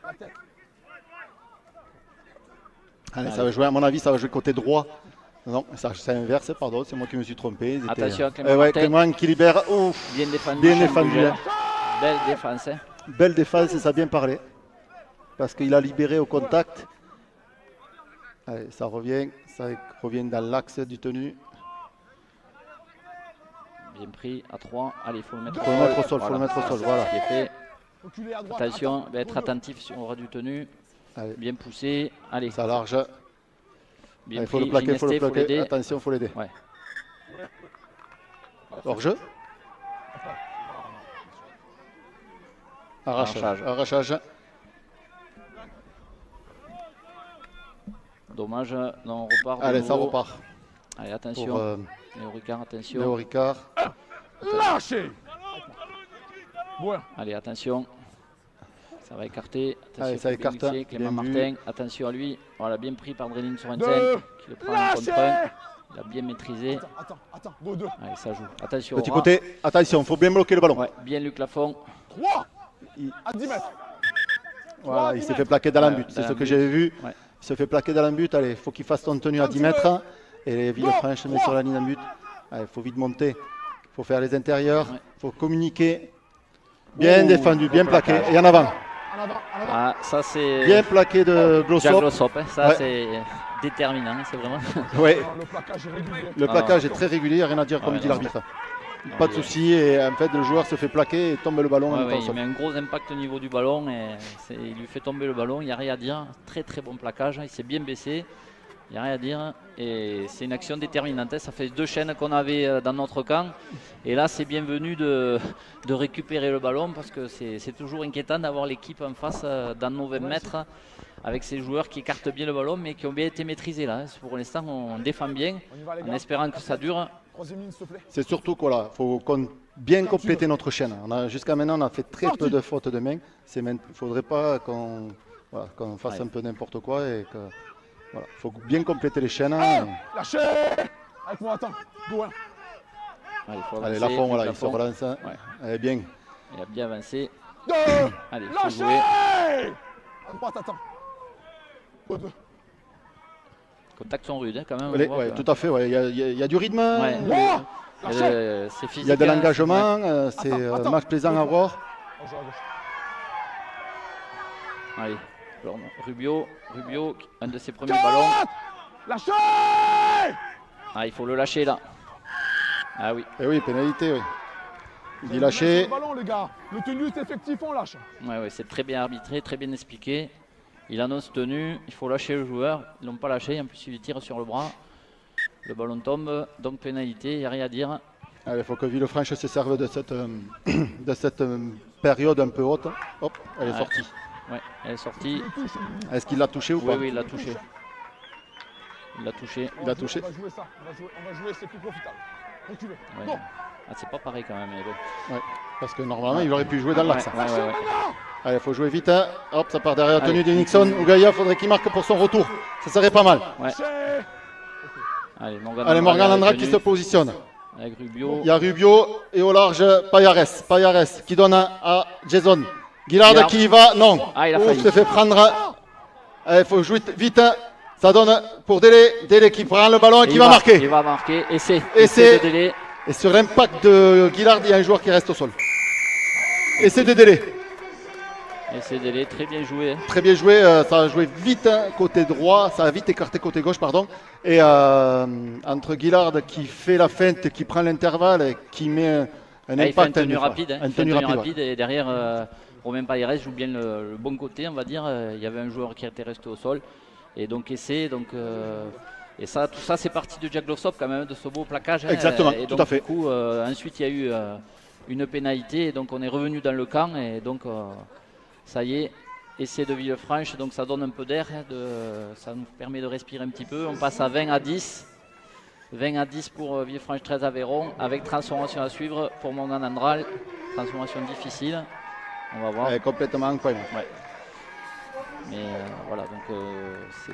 La tête. Allez, ça va jouer, à mon avis, ça va jouer côté droit. Non, ça c'est inverse, pardon, c'est moi qui me suis trompé. Ils étaient- Attention à Clément ouais, Martin. Clément qui libère. Ouf, Bien défendu. bien Charles défendu. Bugel. Hein. Belle défense. Hein. Belle défense et ça a bien parlé. Parce qu'il a libéré au contact. Allez, ça revient dans l'axe du tenu. Bien pris à 3. Allez, il faut le mettre Faut le mettre au sol, faut le mettre au sol, voilà. Ce qui est fait. Reculez à droite. Attention, attends. va être attentif sur aura du tenu. Allez, Bien poussé. Allez, ça large. bien Il faut pris. le plaquer, il faut le Ginesté, faut plaquer. l'aider. Attention, il faut l'aider. Ouais. Hors-jeu. Arrachage. Arrachage. Dommage. Non, on repart. de Allez, ça nouveau. repart. Allez, Pour attention. Léo Ricard, attention. Léo Ricard. Lâchez. Bon. Allez, attention. Ça va écarter. Attention, Allez, ça faut bien écarte. glisser. Clément Bien vu. Martin, attention à lui. Voilà, bien pris par Drenin Sorensen, Deux. qui le prend en contre un. Lâchez. Il a bien maîtrisé. Attends. Go 2. Allez, ça joue. Attention. Petit Aura. côté. Attention, il faut bien bloquer le ballon. Ouais, bien Luc Lafont. 3. Il- À 10 mètres. Voilà, il s'est fait plaquer dans la Ouais, but. dans C'est la ce que but. j'avais vu. Ouais. Il se fait plaquer dans la but. Allez, il faut qu'il fasse son tenue à 10 mètres. Et les Villefranche met sur la ligne en but. Il faut vite monter. Il faut faire les intérieurs. Il Ouais. faut communiquer. Bien Ouh, défendu, bien bon plaqué. plaquage. Et en avant. En avant. Ah, ça c'est Bien plaqué de Jack Glossop. Glossop, hein. Ça Ouais. c'est déterminant, c'est vraiment. Ouais, Non, le plaquage est régulier. le plaquage est très régulier. Il n'y a rien à dire, comme Ouais, dit non, l'arbitre. Non, Pas de il- souci. Et en fait, le joueur se fait plaquer et tombe le ballon. en Ouais, étant ouais, au il sol. met un gros impact au niveau du ballon et il lui fait tomber le ballon, il n'y a rien à dire. Très très bon plaquage, il s'est bien baissé, il n'y a rien à dire. Et c'est une action déterminante, hein. Ça fait 2 chaînes qu'on avait dans notre camp. Et là c'est bienvenu de récupérer le ballon parce que c'est toujours inquiétant d'avoir l'équipe en face dans nos 20 mètres avec ces joueurs qui écartent bien le ballon mais qui ont bien été maîtrisés là. Hein. Pour l'instant on défend bien On y va les en gars. espérant que ça dure. Troisième ligne s'il te plaît. C'est surtout qu'il faut bien compléter notre chaîne. Jusqu'à maintenant, on a fait très Sorti. peu de fautes de main. Il ne faudrait pas qu'on fasse Ouais. un peu n'importe quoi. Il faut bien compléter les chaînes. Lâchez. Avec moi, attends. Go 1. Allez, faut Allez, avancer, Lafont, voilà, il Luc se Lafont. relance. Ouais. Allez, bien. Il a bien avancé. 2. Allez, il faut Lâchez. jouer. À droite, attends. Go 2. Contacts sont rudes hein, quand même. on Allez, voit ouais, que- tout à fait. Ouais. Il y a du rythme. Ouais. Wow. Il y Lâchez. a c'est physique. Il y a de hein, l'engagement. ouais. C'est Attends, un attends. match plaisant à voir. À gauche, à gauche. Allez, alors, Rubio, un de ses premiers ballons. Lâchez. Ah, il faut le lâcher là. Ah oui, Et oui, pénalité. Oui. Il dit Le lâcher. ballon, les gars. Le tenue est effectif, on lâche. ouais, c'est très bien arbitré, très bien expliqué. Il annonce tenue, il faut lâcher le joueur. Ils l'ont pas lâché, en plus il lui tire sur le bras. Le ballon tombe, donc pénalité, il n'y a rien à dire. Il faut que Villefranche se serve de cette, période un peu haute. Hop, elle est Ouais. sortie. Ouais, elle est sortie. Est-ce qu'il l'a touché ou Oui, pas? oui, il l'a touché. Il l'a touché. Il a touché. On va jouer ça. On va jouer, c'est plus profitable. Reculez. Ouais. Bon. Ah, c'est pas pareil quand même, mais bon. Parce que normalement, il aurait pu jouer dans l'axe. Ouais, ouais, ouais. Allez, il faut jouer vite. Hein. Hop, ça part derrière la tenue Allez. de Nixon. Ougaya, faudrait qu'il marque pour son retour. Ça serait pas mal. Ouais. Lâchez. Allez, Morgan Allez, Morgan avec Landra qui tenue, se positionne. avec Rubio. Il y a Rubio et au large, Payares. Payares qui donne à Jason. Guillard Guillard. qui y va. Non. Ah, il a Ouf, failli. se fait prendre. Il faut jouer vite. Ça donne pour Délé. Délé qui prend le ballon et qui Il va marquer. Il va marquer. Essai. Essai. de délai. Et sur l'impact de Guillard, il y a un joueur qui reste au sol. Essai de Délé. Essai de délai. Très bien joué. Hein. Très bien joué, ça a joué vite côté droit, ça a vite écarté côté gauche, pardon. Et entre Guillard qui fait la feinte, qui prend l'intervalle et qui met un Ah, il fait une impact. tenue fois. rapide. Hein. Une Il fait tenue rapide, ouais. rapide. Et derrière, Romain Payeres joue bien le bon côté, on va dire. Il y avait un joueur qui était resté au sol. Et donc essai. Et ça, tout ça, c'est parti de Jack Glossop quand même, de ce beau plaquage. Hein. Exactement, et tout donc, à fait. Du coup, ensuite, il y a eu une pénalité. Et donc, on est revenu dans le camp. Et donc, ça y est, essai de Villefranche. Donc, ça donne un peu d'air. Ça nous permet de respirer un petit peu. On passe à 20 à 10. 20 à 10 pour Villefranche 13 Aveyron, avec transformation à suivre pour Morgan Andral. Transformation difficile. On va voir. Complètement incroyable. Ouais. Mais voilà, donc c'est.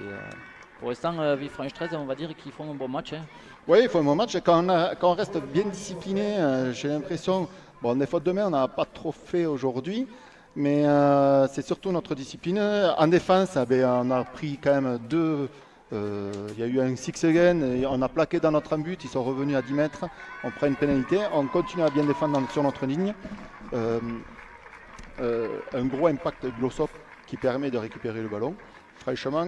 Pour l'instant, Villefranche 13, on va dire qu'ils font un bon match. Hein. Oui, il faut un bon match. Quand on reste bien discipliné, j'ai l'impression. Bon, des fautes de main, on n'a pas trop fait aujourd'hui. Mais c'est surtout notre discipline. En défense, on a pris quand même deux. Il y a eu un 6 again, et on a plaqué dans notre but, ils sont revenus à 10 mètres, on prend une pénalité, on continue à bien défendre sur notre ligne. Un gros impact Glossop qui permet de récupérer le ballon. Franchement,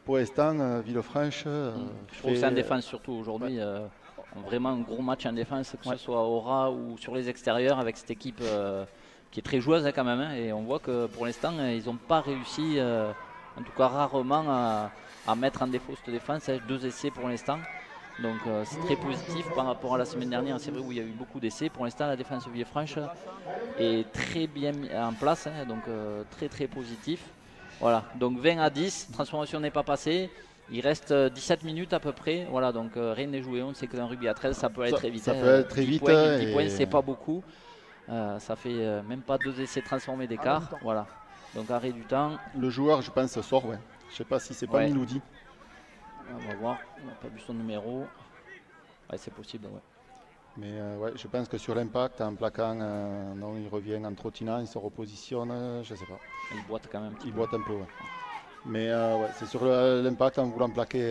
pour l'instant, Villefranche fait en défense surtout aujourd'hui. Vraiment un gros match en défense, que ce soit au ras ou sur les extérieurs avec cette équipe qui est très joueuse quand même. Hein, et on voit que pour l'instant, ils n'ont pas réussi, en tout cas rarement, à mettre en défaut cette défense. 2 essais pour l'instant. Donc c'est très positif par rapport à la semaine dernière. C'est vrai où il y a eu beaucoup d'essais. Pour l'instant, la défense Villefranche est très bien en place. Hein, donc très très positif. Voilà, donc 20 à 10, transformation n'est pas passée. Il reste 17 minutes à peu près. Voilà, donc rien n'est joué. On sait que dans un rugby à 13, ça peut aller très vite. Ça peut aller très 10 vite. Points, 10 points, c'est pas beaucoup. Ça fait même pas 2 essais transformés d'écart. Voilà, donc arrêt du temps. Le joueur, je pense, sort. Ouais. Je ne sais pas si c'est pas Miloudi. On va voir, on n'a pas vu son numéro. Ouais, c'est possible, ouais. Mais ouais, je pense que sur l'impact, en plaquant, non, il revient en trottinant, il se repositionne, je ne sais pas. Il boite quand même. Il boite un peu, ouais. Mais ouais, c'est sur l'impact en voulant plaquer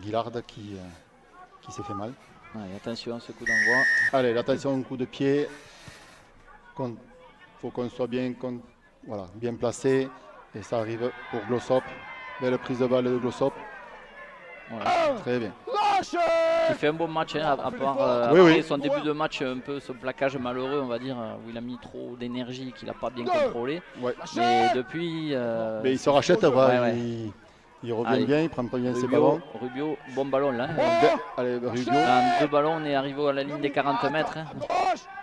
Guillard qui s'est fait mal. Allez, attention à ce coup d'envoi. Allez, attention, coup de pied. Il faut qu'on soit bien placé. Et ça arrive pour Glossop. Belle prise de balle de Glossop. Voilà, très bien. Il fait un bon match, hein, à part après son début de match, un peu ce plaquage malheureux, on va dire, où il a mis trop d'énergie, qu'il n'a pas bien contrôlé. Ouais. Mais depuis. Mais il se rachète, il revient bien, il prend pas bien ses ballons. Rubio, bon ballon là. Allez, Rubio. En 2 ballons, on est arrivé à la ligne des 40 mètres. Hein.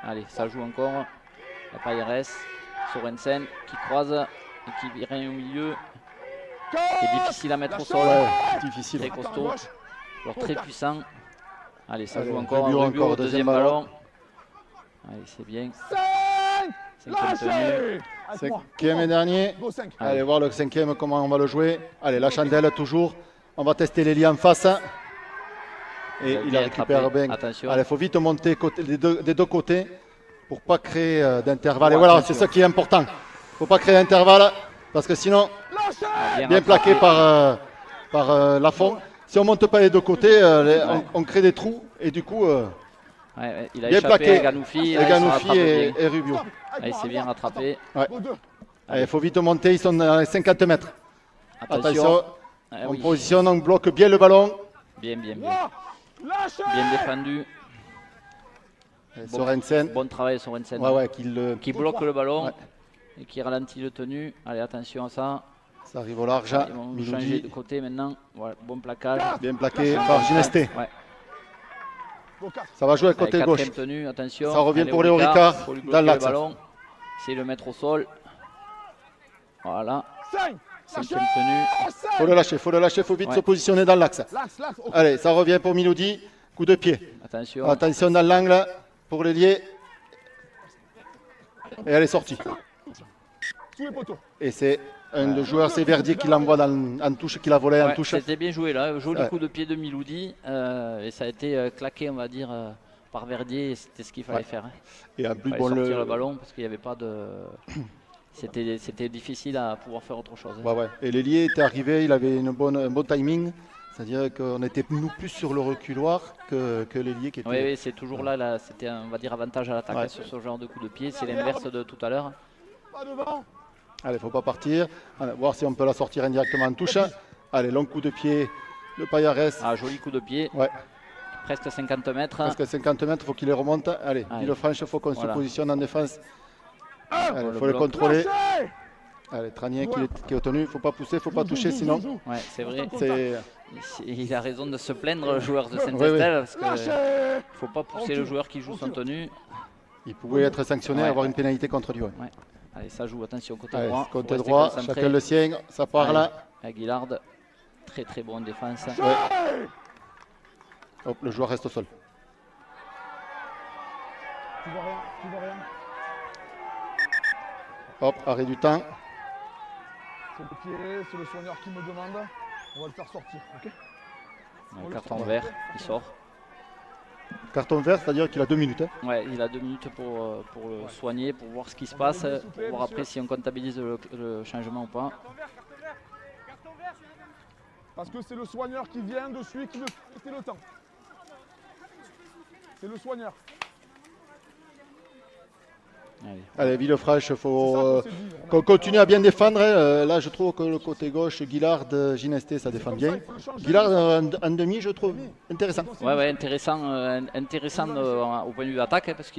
Allez, ça joue encore. La Payres, Sorensen qui croise et qui vient au milieu. Qui est difficile à mettre au sol. Ouais, difficile. Très costaud. Alors très puissant. Allez, ça joue Rubio, encore. encore deuxième ballon. Allez, c'est bien. 5e et dernier. Allez voir le 5e, comment on va le jouer. Allez, la chandelle toujours. On va tester les liens en face. Et il la récupère bien. Attention. Allez, il faut vite monter des deux côtés pour pas créer d'intervalle. Et voilà, c'est ça qui est important. Il ne faut pas créer d'intervalle parce que sinon, bien plaqué par Lafont. Si on ne monte pas les deux côtés, on crée des trous et du coup, il a bien échappé plaqué. Ganoufi Et Rubio. Il s'est bien rattrapé. Ouais. Il faut vite monter, ils sont à 50 mètres. Attention. On positionne, on bloque bien le ballon. Bien. Bien défendu. Sorensen. Bon travail Sorensen. Qui bloque le ballon et qui ralentit le tenu. Allez, attention à ça. Ça arrive au large. Ils vont changer de côté maintenant. Voilà, bon plaquage. Bien plaqué par Ginesté. Ouais. Ça va jouer à côté gauche. Tenue, attention. Ça revient pour Léo Ricard dans l'axe. Essayez de le mettre au sol. Voilà. 5e tenue. Faut le lâcher, faut vite se positionner dans l'axe. Allez, ça revient pour Miloudi. Coup de pied. Attention dans l'angle pour l'ailier. Et elle est sortie. Et c'est un des joueurs, c'est Verdier qui l'envoie en touche, qui l'a volé en touche. C'était bien joué là, joli coup de pied de Miloudi. Et ça a été claqué, on va dire, par Verdier. C'était ce qu'il fallait faire. Hein. Et en plus, sortir le ballon parce qu'il n'y avait pas de. C'était difficile à pouvoir faire autre chose. Hein. Et l'ailier était arrivé, il avait un bon timing. C'est-à-dire qu'on était nous plus sur le reculoir que l'ailier qui était. Oui, c'est toujours là c'était on va dire avantage à l'attaque sur ce genre de coup de pied. C'est l'inverse de tout à l'heure. Allez, faut pas partir. Allez, voir si on peut la sortir indirectement en touche. Allez, long coup de pied, le Payares. Joli coup de pied. Ouais. Presque 50 mètres. Presque 50 mètres, il faut qu'il les remonte. Allez, Villefranche, il faut qu'on se positionne en défense. Il faut le contrôler. Allez, Tranier qui est au tenue, il ne faut pas pousser, il ne faut pas toucher sinon. Ouais, c'est vrai. Il a raison de se plaindre, le joueur de Saint-Estelle, parce qu'il ne faut pas pousser le joueur qui joue son tenue. Il pouvait être sanctionné, avoir une pénalité contre lui. Ouais. Allez, ça joue, attention, côté Allez, droit. Côté droit, chacun le sien, ça part là. Aguillard, très bon en défense. Hop, le joueur reste au sol. Tu vois rien, tu vois rien. Hop, arrêt du temps. C'est le pied, c'est le soigneur qui me demande. On va le faire sortir, ok? Un carton vert, il sort. Carton vert, c'est-à-dire qu'il a 2 minutes. Hein. Ouais, il a 2 minutes pour le soigner, pour voir ce qui se passe, pour voir après si on comptabilise le changement ou pas. Parce que c'est le soigneur qui vient dessus et qui veut arrêter le temps. C'est le soigneur. Allez, Villefranche, il faut C'est ça qu'on s'est dit, on a- qu'on continue à bien défendre. Hein. Là, je trouve que le côté gauche, Guillard, Ginesté, ça défend Comme ça, bien. il faut le changer. Guillard, en demi, je trouve intéressant. Ouais, intéressant, au point de vue attaque, hein, parce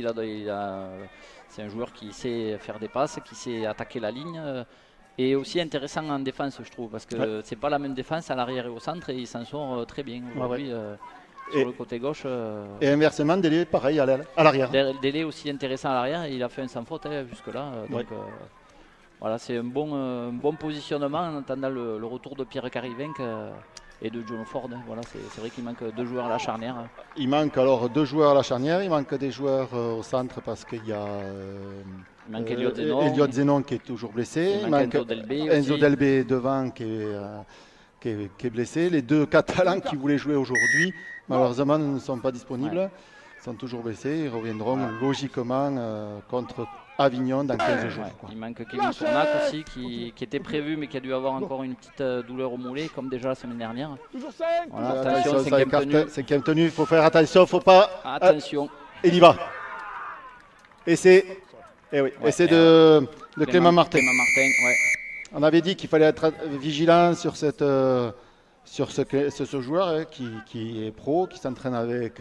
c'est un joueur qui sait faire des passes, qui sait attaquer la ligne. Et aussi intéressant en défense, je trouve, parce que c'est pas la même défense à l'arrière et au centre, et il s'en sort très bien aujourd'hui. Sur Et- le côté gauche, Et inversement, Délé, pareil, à l'arrière. Délai aussi intéressant à l'arrière, et il a fait un sans faute jusque-là. Donc voilà, c'est un bon positionnement en attendant le retour de Pierre Carivenc et de John Ford. Voilà, c'est vrai qu'il manque 2 joueurs à la charnière. Il manque alors 2 joueurs à la charnière, il manque des joueurs au centre parce qu'il y a Il manque Elliot Zenon. Elliot Zenon qui est toujours blessé. Il manque Enzo Delbé Enzo aussi. Delbé devant qui est blessé. Les 2 Catalans qui voulaient jouer aujourd'hui, malheureusement, ne sont pas disponibles. Ils sont toujours blessés. Ils reviendront logiquement contre Avignon dans 15 jours. Ouais, Quoi. il manque Kevin Tournac aussi qui était prévu mais qui a dû avoir encore une petite douleur au mollet comme déjà la semaine dernière. Toujours 5. Voilà, Attention, attention, ça cinquième écarte, tenue. 5e tenue, il faut faire attention, faut pas. Attention. Et il y va. Et c'est de Clément Martin. Clément Martin, ouais. On avait dit qu'il fallait être vigilant sur ce joueur hein, qui est pro, qui s'entraîne avec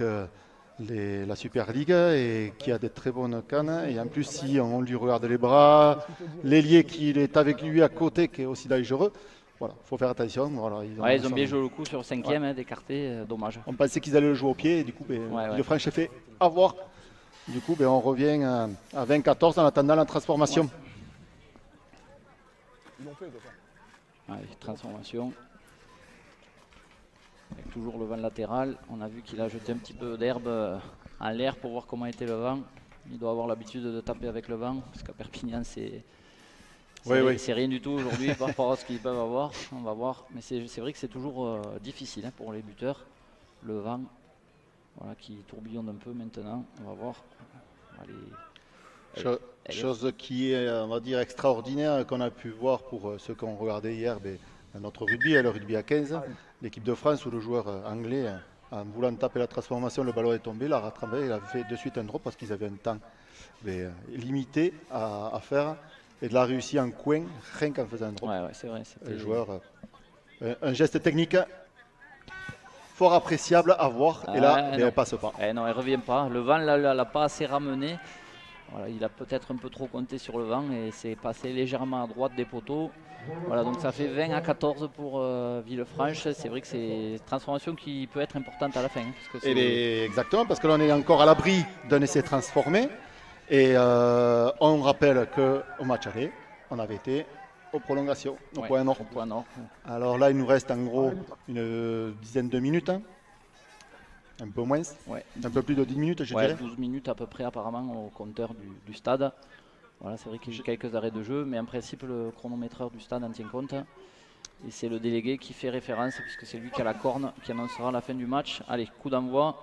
la Super League et qui a des très bonnes cannes. Et en plus, si on lui regarde les bras, l'ailier qui est avec lui à côté, qui est aussi dangereux, voilà, faut faire attention. Voilà, Ils ont bien joué le coup sur 5e, d'écarté, dommage. On pensait qu'ils allaient le jouer au pied et du coup, Villefranche s'est fait avoir. Du coup, on revient à 20-14 en attendant la transformation. Ils l'ont fait, de toute façon. Allez, transformation. Avec toujours le vent latéral. On a vu qu'il a jeté un petit peu d'herbe en l'air pour voir comment était le vent. Il doit avoir l'habitude de taper avec le vent, parce qu'à Perpignan, c'est rien du tout aujourd'hui par rapport à ce qu'ils peuvent avoir. On va voir. Mais c'est vrai que c'est toujours difficile hein, pour les buteurs. Le vent qui tourbillonne un peu maintenant. On va voir. Allez. Chose qui est, on va dire, extraordinaire qu'on a pu voir pour ceux qui ont regardé hier notre rugby, le rugby à 15, l'équipe de France où le joueur anglais, en voulant taper la transformation, le ballon est tombé, l'a rattrapé, il a fait de suite un drop parce qu'ils avaient un temps limité à faire et de l'a réussi en coin, rien qu'en faisant un drop. Ouais, c'est vrai. Le joueur, un geste technique fort appréciable à voir et là, il ne passe pas. Non, il ne revient pas. Le vent ne l'a pas assez ramené. Voilà, il a peut-être un peu trop compté sur le vent et c'est passé légèrement à droite des poteaux. Voilà, donc ça fait 20-14 pour Villefranche. C'est vrai que c'est une transformation qui peut être importante à la fin. Parce que exactement, parce que là on est encore à l'abri d'un essai transformé. Et on rappelle qu'au match aller, on avait été aux prolongations, au point nord. Alors là, il nous reste en gros une dizaine de minutes. Hein. Un peu moins, un peu plus de 10 minutes, je dirais. 12 minutes à peu près apparemment au compteur du stade. Voilà, c'est vrai qu'il y a quelques arrêts de jeu, mais en principe le chronométreur du stade en tient compte. Et c'est le délégué qui fait référence, puisque c'est lui qui a la corne, qui annoncera la fin du match. Allez, coup d'envoi,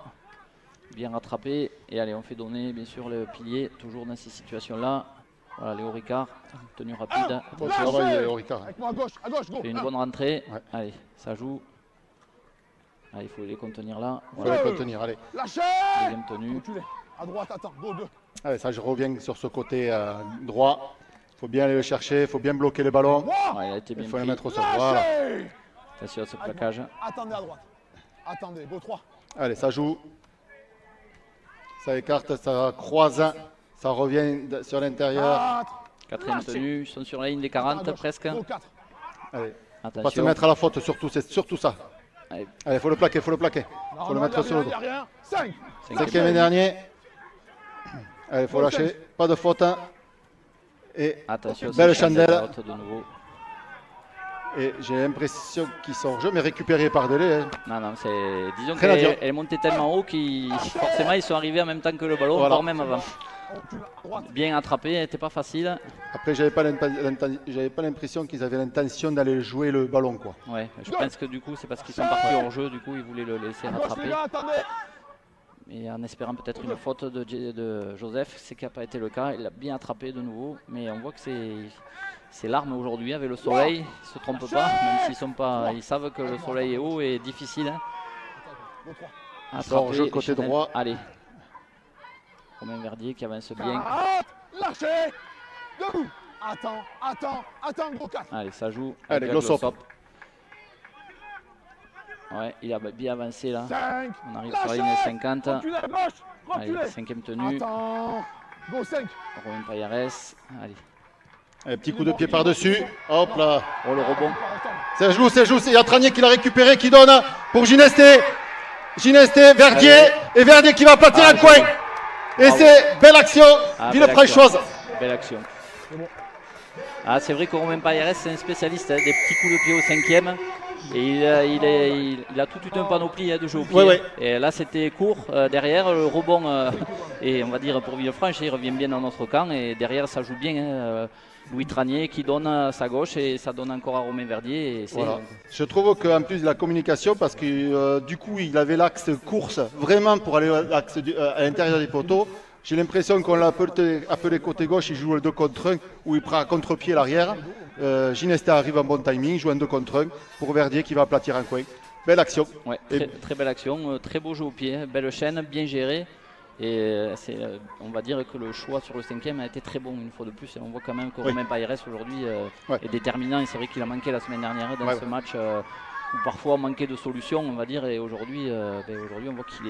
bien rattrapé. Et allez, on fait donner bien sûr le pilier, toujours dans ces situations-là. Voilà, Léo Ricard, tenue rapide. Léo Ricard. Avec moi à gauche, go. Fait une bonne rentrée. Allez, ça joue. Allez, il faut les contenir là. Il faut les contenir, allez. Lâchez. Deuxième tenue. À droite, attends, go, 2. Allez, ça, je reviens sur ce côté droit. Il faut bien aller le chercher, il faut bien bloquer les ballons. Il a été bien il faut pris. les mettre au sol. Voilà. Attention à ce plaquage. Attendez à droite. Attendez, go 3. Allez, ça joue. Ça écarte, ça croise. Ça revient sur l'intérieur. 4e tenue, ils sont sur la ligne des 40 presque. Go 4. Allez, attention. Pas se mettre à la faute, surtout, c'est surtout ça. Allez, il faut le plaquer, faut le mettre sur le dos. 5. 5e et dernier. Allez, il faut lâcher, pas de faute. Et attention, belle chandelle. De nouveau. Et j'ai l'impression qu'ils sont hors jeu, mais récupérés par Delay. Hein. Non, disons Rien à dire. qu'elle est montée tellement haut qu'ils forcément ils sont arrivés en même temps que le ballon, Voilà. voire même avant. Recule à droite. Bien attrapé, n'était pas facile. Après, j'avais pas l'impression qu'ils avaient l'intention d'aller jouer le ballon, quoi. Ouais, je pense que du coup c'est parce qu'ils sont partis hors jeu, du coup ils voulaient le laisser À gauche, rattraper. les gars, attendez. Et en espérant peut-être une faute de Joseph, ce qui n'a pas été le cas. Il l'a bien attrapé de nouveau, mais on voit que c'est l'arme aujourd'hui avec le soleil. Ils ne se trompent pas, même s'ils sont pas, ils savent que le soleil est haut et difficile. Hein. Go 3. À Sort attraper, jeu côté Chanel. droit. Allez. Romain Verdier qui avance bien. Lâchez. Debout. Attends, gros 4. Allez, ça joue. Allez, avec Glossop. Glossop. Ouais, il a bien avancé là. 5. On arrive sur la ligne 50. Reculez à gauche. Allez, Reculez. cinquième tenue. Attends. Go 5. Romain Payares. Allez. Un petit coup de pied par-dessus. Hop là. Oh, le rebond. Ça joue. Il y a Tranier qui l'a récupéré, qui donne pour Ginesté. Verdier. Allez. Et Verdier qui va aplatir un coin. Et Bravo. c'est belle action. Belle Villefranchoise. action. Belle action. Ah, c'est vrai que Romain Payares, c'est un spécialiste hein, des petits coups de pied au cinquième. Et il a toute une panoplie hein, de jeux au pied. Ouais. Et là, c'était court derrière. Le rebond, et on va dire pour Villefranche, il revient bien dans notre camp. Et derrière, ça joue bien. Hein, Louis Tranier qui donne à sa gauche et ça donne encore à Romain Verdier. Et Voilà. Je trouve qu'en plus de la communication, parce que du coup il avait l'axe course vraiment pour aller à l'intérieur des poteaux, j'ai l'impression qu'on l'a appelé côté gauche, il joue le 2 contre 1 où il prend à contre-pied l'arrière. Ginesta arrive en bon timing, joue un 2 contre 1 pour Verdier qui va aplatir un coin. Belle action. Ouais, Et- très belle action, très beau jeu au pied, hein, belle chaîne, bien gérée. Et on va dire que le choix sur le cinquième a été très bon une fois de plus. Et on voit quand même que Oui. Romain Payares aujourd'hui Ouais. est déterminant. Et c'est vrai qu'il a manqué la semaine dernière dans Ouais, ce match où parfois on manquait de solutions, on va dire. Et aujourd'hui, on voit qu'il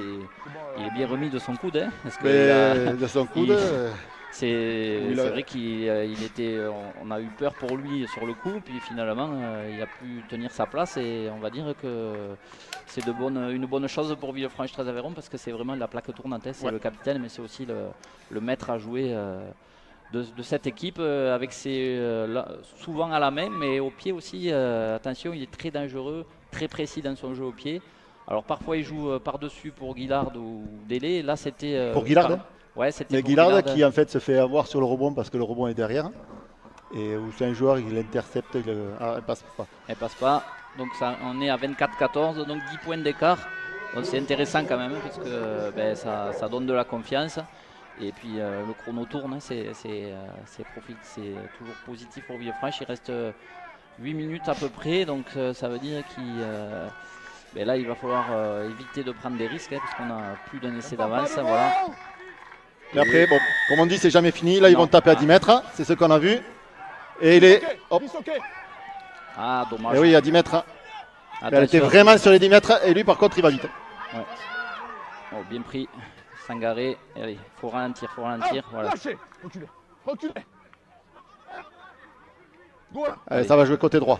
est bien remis de son coude. Hein, parce que Mais de son coude, il- c'est il a- vrai qu'il était. On a eu peur pour lui sur le coup, puis finalement il a pu tenir sa place et on va dire que c'est une bonne chose pour Villefranche Très Aveyron parce que c'est vraiment la plaque tournante. Hein, c'est Ouais. le capitaine, mais c'est aussi le maître à jouer de cette équipe avec souvent à la main, mais au pied aussi. Attention, il est très dangereux, très précis dans son jeu au pied. Alors parfois il joue par-dessus pour Guillard ou Délé. Là c'était Pour Guillard. Ouais, c'était mais pour Guillard qui en fait se fait avoir sur le rebond parce que le rebond est derrière. Et où c'est un joueur, il intercepte, il passe pas. Elle passe pas. Donc on est à 24-14, donc 10 points d'écart. Donc c'est intéressant quand même parce que ça donne de la confiance. Et puis le chrono tourne, hein, c'est toujours positif pour Villefranche. Il reste 8 minutes à peu près, donc ça veut dire là il va falloir éviter de prendre des risques hein, parce qu'on a plus d'un essai d'avance. Voilà. Mais après, bon, comme on dit, c'est jamais fini. Là, ils Non. vont taper à 10 mètres. C'est ce qu'on a vu. Et il est. Hop. Disloqué. Ah dommage. Et oui, à 10 mètres. Elle était Attention. vraiment sur les 10 mètres. Et lui, par contre, il va vite. Ouais. Oh, bien pris. Sangaré. Allez, faut ralentir. Voilà. Lâchez. Reculez. Go là. Allez, ça va jouer côté droit.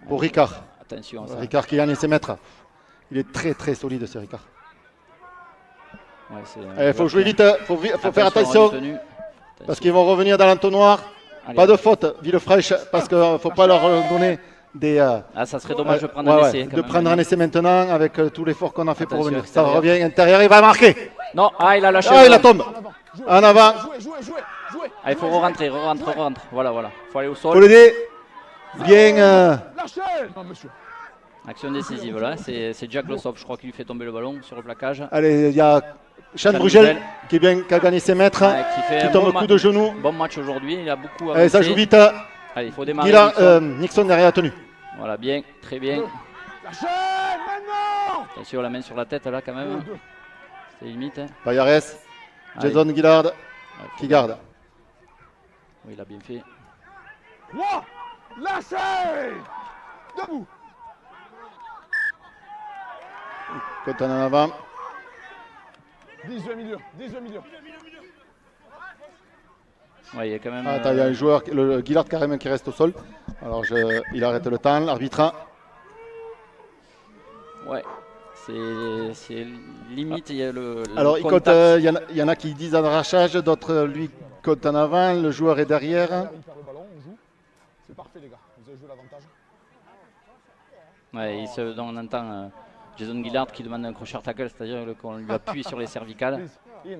Pour Ricard. Attention à ça. Ricard qui gagne ses mètres. Il est très très solide, ce Ricard. Ouais, Il faut jouer vite. Faut faire attention. retenue. Parce qu'ils vont revenir dans l'entonnoir. Allez. Pas de faute, Villefranche. Parce qu'il ne faut pas leur donner des. Ah, ça serait dommage de prendre Ouais, un ouais, essai. quand de même. prendre un essai maintenant avec tout l'effort qu'on a fait pour Attention, revenir. Ça extérieur. revient intérieur, il va marquer. Non, il a lâché. Ah, il la le tombe. En avant. Jouez. Ah, il faut re-rentrer. Voilà. Faut aller au sol. Colodé. Bien. Lâchez. Non, monsieur. Action décisive là. C'est Jack Glossop, je crois, qui lui fait tomber le ballon sur le plaquage. Allez, il y a Chan Chan Brugel Brugel. qui a gagné ses mètres. Ouais, qui fait Qui un tombe bon coup ma- de genou. Bon match aujourd'hui. Il a beaucoup avancé. Allez, ça joue vite. Allez, il faut démarrer. Guillard, Nixon. Nixon derrière la tenue. Voilà, bien, très bien. Lâchez. Maintenant. Attention, la main sur la tête là quand même. Deux. C'est limite. Hein. Payares, Allez. Jason Guillard Ouais, qui garde. Oui, il a bien fait. 3. Lâchez. Debout. Quand on est en avant. 18 milieu. Ouais, il y a quand même. Attends, il y a un joueur, le Guillard carrément qui reste au sol. Alors il arrête le temps, l'arbitre. Ouais, c'est limite. Il y a le Alors il contact. compte, il y en a qui disent un arrachage, d'autres lui comptent en avant, le joueur est derrière. Il perd le ballon, on joue. C'est parfait les gars. Vous avez joué l'avantage. Ouais, on entend Jason Gillard qui demande un crochet tackle, c'est-à-dire qu'on lui appuie sur les cervicales. In.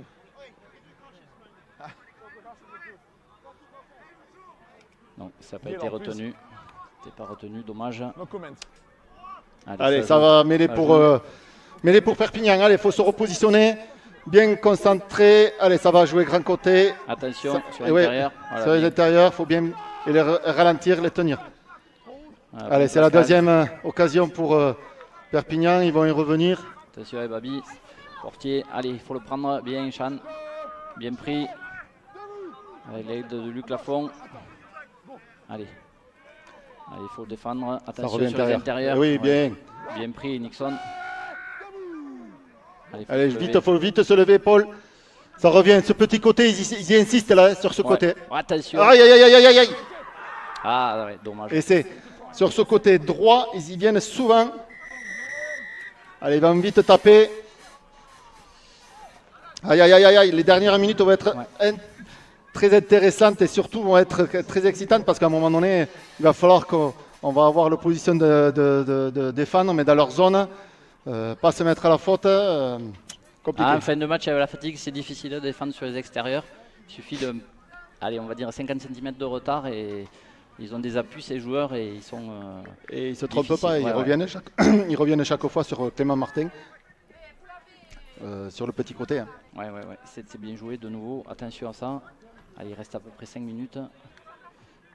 Non, ça n'a pas été retenu. C'est pas retenu, dommage. No comment. Allez, ça joue. va mêler Ça pour, joue. mêler pour Perpignan. Allez, il faut se repositionner. Bien concentré. Allez, ça va jouer grand côté. Attention sur ouais, l'intérieur. Voilà, sur bien. l'intérieur, il faut bien les ralentir, les tenir. Voilà, Allez, bon c'est la placage. deuxième occasion pour Perpignan. Ils vont y revenir. Attention avec Babi. Portier, allez, il faut le prendre bien, Chan. Bien pris. Avec l'aide de Luc Lafont. Allez. Allez, il faut le défendre. Ça Attention revient sur les intérieur. intérieurs. Oui, Ouais. bien. Bien pris, Nixon. Allez, se vite, lever. faut vite se lever, Paul. Ça revient. Ce petit côté, ils y insistent là, sur ce Ouais. côté. Attention. Aïe, aïe, aïe, aïe, aïe, aïe. Ah, ouais, dommage. Et c'est sur ce côté droit, ils y viennent souvent. Allez, ils vont vite taper. Aïe, aïe, aïe, aïe, aïe. Les dernières minutes vont être très intéressantes et surtout vont être très excitantes parce qu'à un moment donné, il va falloir qu'on va avoir l'opposition de défendre, mais dans leur zone, pas se mettre à la faute. Compliqué. En fin de match, avec la fatigue, c'est difficile de défendre sur les extérieurs. Il suffit de, allez, on va dire 50 cm de retard et ils ont des appuis, ces joueurs, et ils sont. Et ils ne se trompent difficile, pas, ils, ouais, reviennent chaque... ils reviennent chaque fois sur Clément Martin, sur le petit côté. Hein. Ouais, c'est bien joué de nouveau. Attention à ça. Allez, il reste à peu près 5 minutes.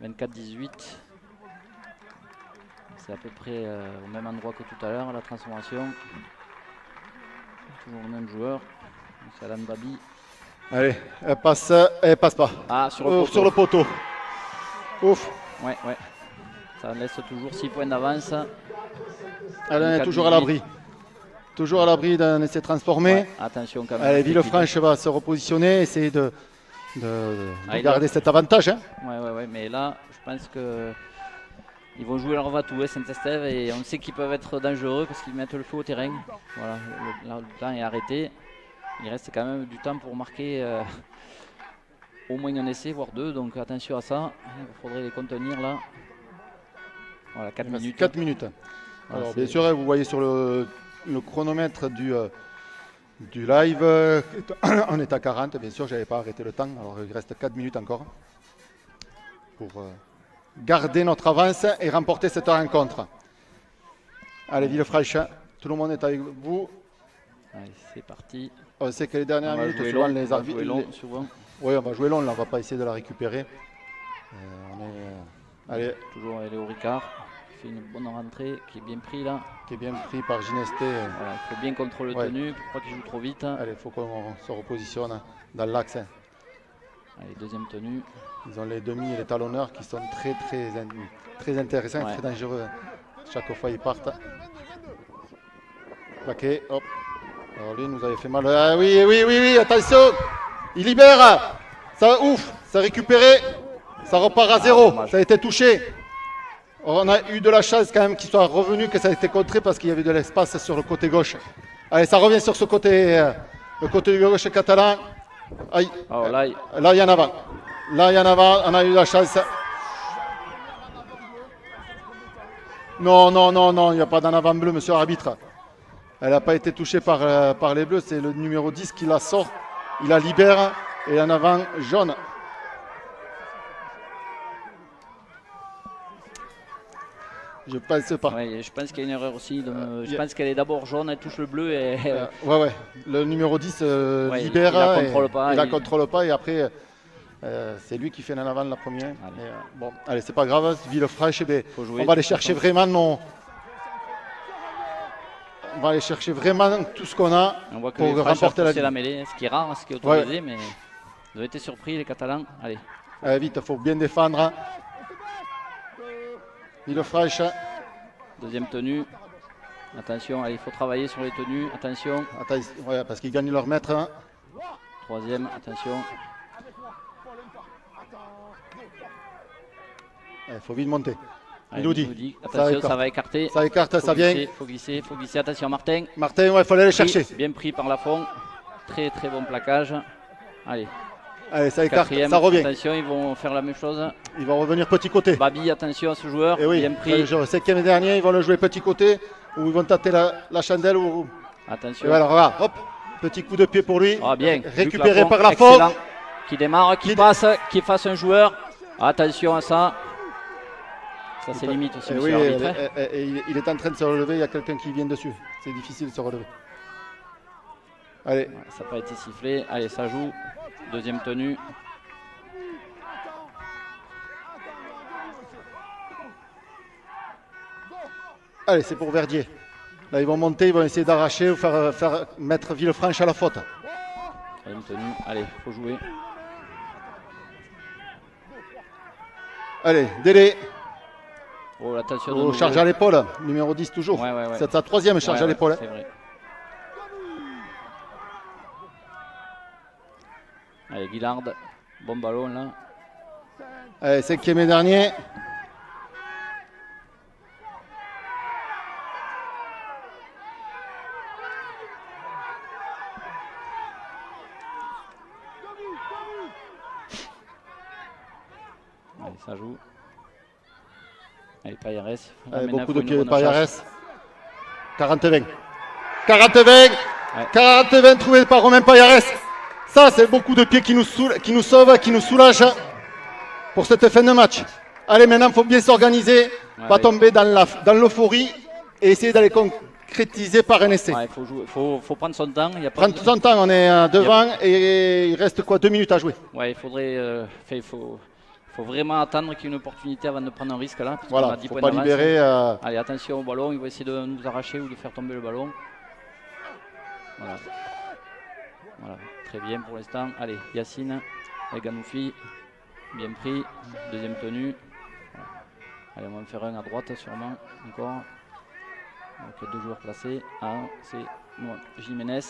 24-18. C'est à peu près au même endroit que tout à l'heure, la transformation. Toujours le même joueur. C'est Alan Babi. Allez, elle passe pas. Ah, sur le Ouf, poteau. sur le poteau. Ouf, Ouais. Ça laisse toujours 6 points d'avance. Alain est 24-18. toujours à l'abri. Toujours à l'abri d'un essai transformé. Ouais, attention quand même. Allez, Villefranche va se repositionner, essayer de il garder doit- cet avantage. Hein. Ouais, mais là, je pense que ils vont jouer leur va-tout, Saint-Estève, et on sait qu'ils peuvent être dangereux parce qu'ils mettent le feu au terrain. Voilà, le temps est arrêté. Il reste quand même du temps pour marquer au moins un essai, voire deux, donc attention à ça. Il faudrait les contenir là. Voilà, 4 Il reste minutes. 4 minutes. Voilà, Alors, c'est- bien sûr, vous voyez sur le chronomètre du live, on est à 40. Bien sûr, je n'avais pas arrêté le temps. Alors, il reste 4 minutes encore pour garder notre avance et remporter cette rencontre. Allez, Villefranche, tout le monde est avec vous. Allez, c'est parti. On sait que les dernières On va minutes, jouer souvent long, les on va arbitres. jouer long, souvent. Oui, on va jouer long, là, on va pas essayer de la récupérer. Allez, Toujours Léo Ricard. Il fait une bonne rentrée, qui est bien pris là. qui est bien pris par Ginesté. Voilà, il faut bien contrôler le Ouais. tenue pour pas qu'il joue trop vite. Allez, il faut qu'on se repositionne dans l'axe. Hein. Allez, deuxième tenue. Ils ont les demi et les talonneurs qui sont très intéressants, Ouais. très dangereux. Chaque fois, ils partent. Plaqué, hop. Alors lui, il nous avait fait mal. Ah oui, attention. Il libère. Ça, ouf, ça a récupéré. Ça repart à zéro. dommage. Ça a été touché. On a eu de la chance quand même qu'il soit revenu, que ça a été contré parce qu'il y avait de l'espace sur le côté gauche. Allez, ça revient sur ce côté, le côté gauche catalan. Aïe. Alors là, Là, il y en a. Là, il y en a. On a eu la chance. Non, il n'y a pas d'en avant bleu, monsieur l'arbitre. Elle n'a pas été touchée par les bleus. C'est le numéro 10 qui la sort. Il la libère. Et en avant jaune. Je pense pas. ouais, je pense qu'il y a une erreur aussi. Je il y a- pense qu'elle est d'abord jaune, elle touche le bleu et Ouais. Le numéro 10 Ouais, libère. il la et- contrôle pas, Il la il- contrôle pas. Et après, c'est lui qui fait en avant la première. Allez. Et, bon, allez, c'est pas grave. Villefranche, Faut jouer. on va aller chercher vraiment On va aller chercher vraiment tout ce qu'on a on voit que pour les Français remporter la la ligue. mêlée, ce qui est rare, ce qui est autorisé, mais ils ont été surpris les Catalans. Allez, Vite, il faut bien défendre. Villefranche. deuxième tenue. Attention, allez, il faut travailler sur les tenues. Attention, Attends, ouais, parce qu'ils gagnent leur maître. Hein. troisième, attention. Il faut vite monter. Allez, Il nous dit. Miloudi. Ça Attention, écarte. ça va écarter. Ça écarte, ça vient. Faut glisser. Attention, Martin. Martin, il faut aller le chercher. Bien pris par Lafont. Très bon plaquage. Allez, Allez, ça écarte, Quatrième, ça revient. attention, ils vont faire la même chose. Ils vont revenir petit côté. Babi, attention à ce joueur, Et oui, bien pris. le 5e et dernier, ils vont le jouer petit côté ou ils vont tâter la chandelle. Attention. Et voilà, regarde, hop, petit coup de pied pour lui. Ah, bien. Récupéré Luc par Lafont, Lafont. excellent. Qui démarre, qui passe, qui fasse un joueur. Attention à ça. Ça, c'est limite aussi, Et monsieur oui, l'arbitre. il est en train de se relever, il y a quelqu'un qui vient dessus. C'est difficile de se relever. Allez, Ouais, ça n'a pas été sifflé. Allez, ça joue. Deuxième tenue. allez, c'est pour Verdier. Là, ils vont monter, ils vont essayer d'arracher ou faire mettre Villefranche à la faute. Troisième tenue. Allez, faut jouer. Allez, délai. Oh, attention de Oh, nouveau. charge à l'épaule, numéro 10 toujours. Ouais. C'est sa 3e charge Ouais, à l'épaule. C'est vrai. Allez, Guillard. Bon ballon là. Allez, 5e et dernier. Allez, ça joue. Allez, Payares. Allez, Maintenant, beaucoup faut de une pieds de renaissance. Payares. 40-20. 40-20. 40-20 trouvé par Romain Payares. Ça, c'est beaucoup de pieds qui nous sauvent, qui nous soulagent pour cette fin de match. Allez, maintenant, il faut bien s'organiser, pas Ouais. tomber dans l'euphorie et essayer d'aller concrétiser par un essai. Ouais, faut jouer. Faut prendre son temps. Il y a pas Prendre tout son temps, on est devant et il reste quoi, 2 minutes à jouer. Ouais, il faudrait. Faut vraiment attendre qu'il y ait une opportunité avant de prendre un risque là. Parce qu'on Voilà, a 10 faut points pas d'avance. libérer. Allez, attention au ballon. Il va essayer de nous arracher ou de faire tomber le ballon. Voilà. Voilà. Très bien pour l'instant. Allez, Yacine avec Ganoufi. Bien pris. Deuxième tenue. Voilà. Allez, on va en faire un à droite sûrement. Encore. Donc 2 joueurs placés. Un, c'est Jiménez.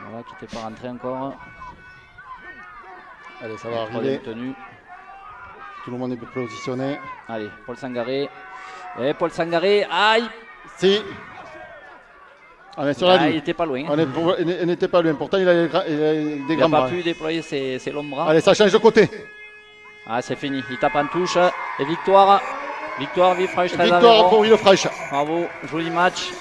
Voilà, qui n'était pas rentré encore. Allez, ça va Troisième arriver. tenue. Tout le monde est positionné. Allez, Paul Sangaré. Et Paul Sangaré, aïe! Si. On est sur la Ah, il ligne. était pas loin. Il n'était pas loin. Pourtant, il a des Il n'a grands pas bras. pu déployer ses longs bras. Allez, ça change de côté. Ah, c'est fini. Il tape en touche. Et victoire. Victoire, Villefranche. Victoire pour Villefranche. Bravo, joli match.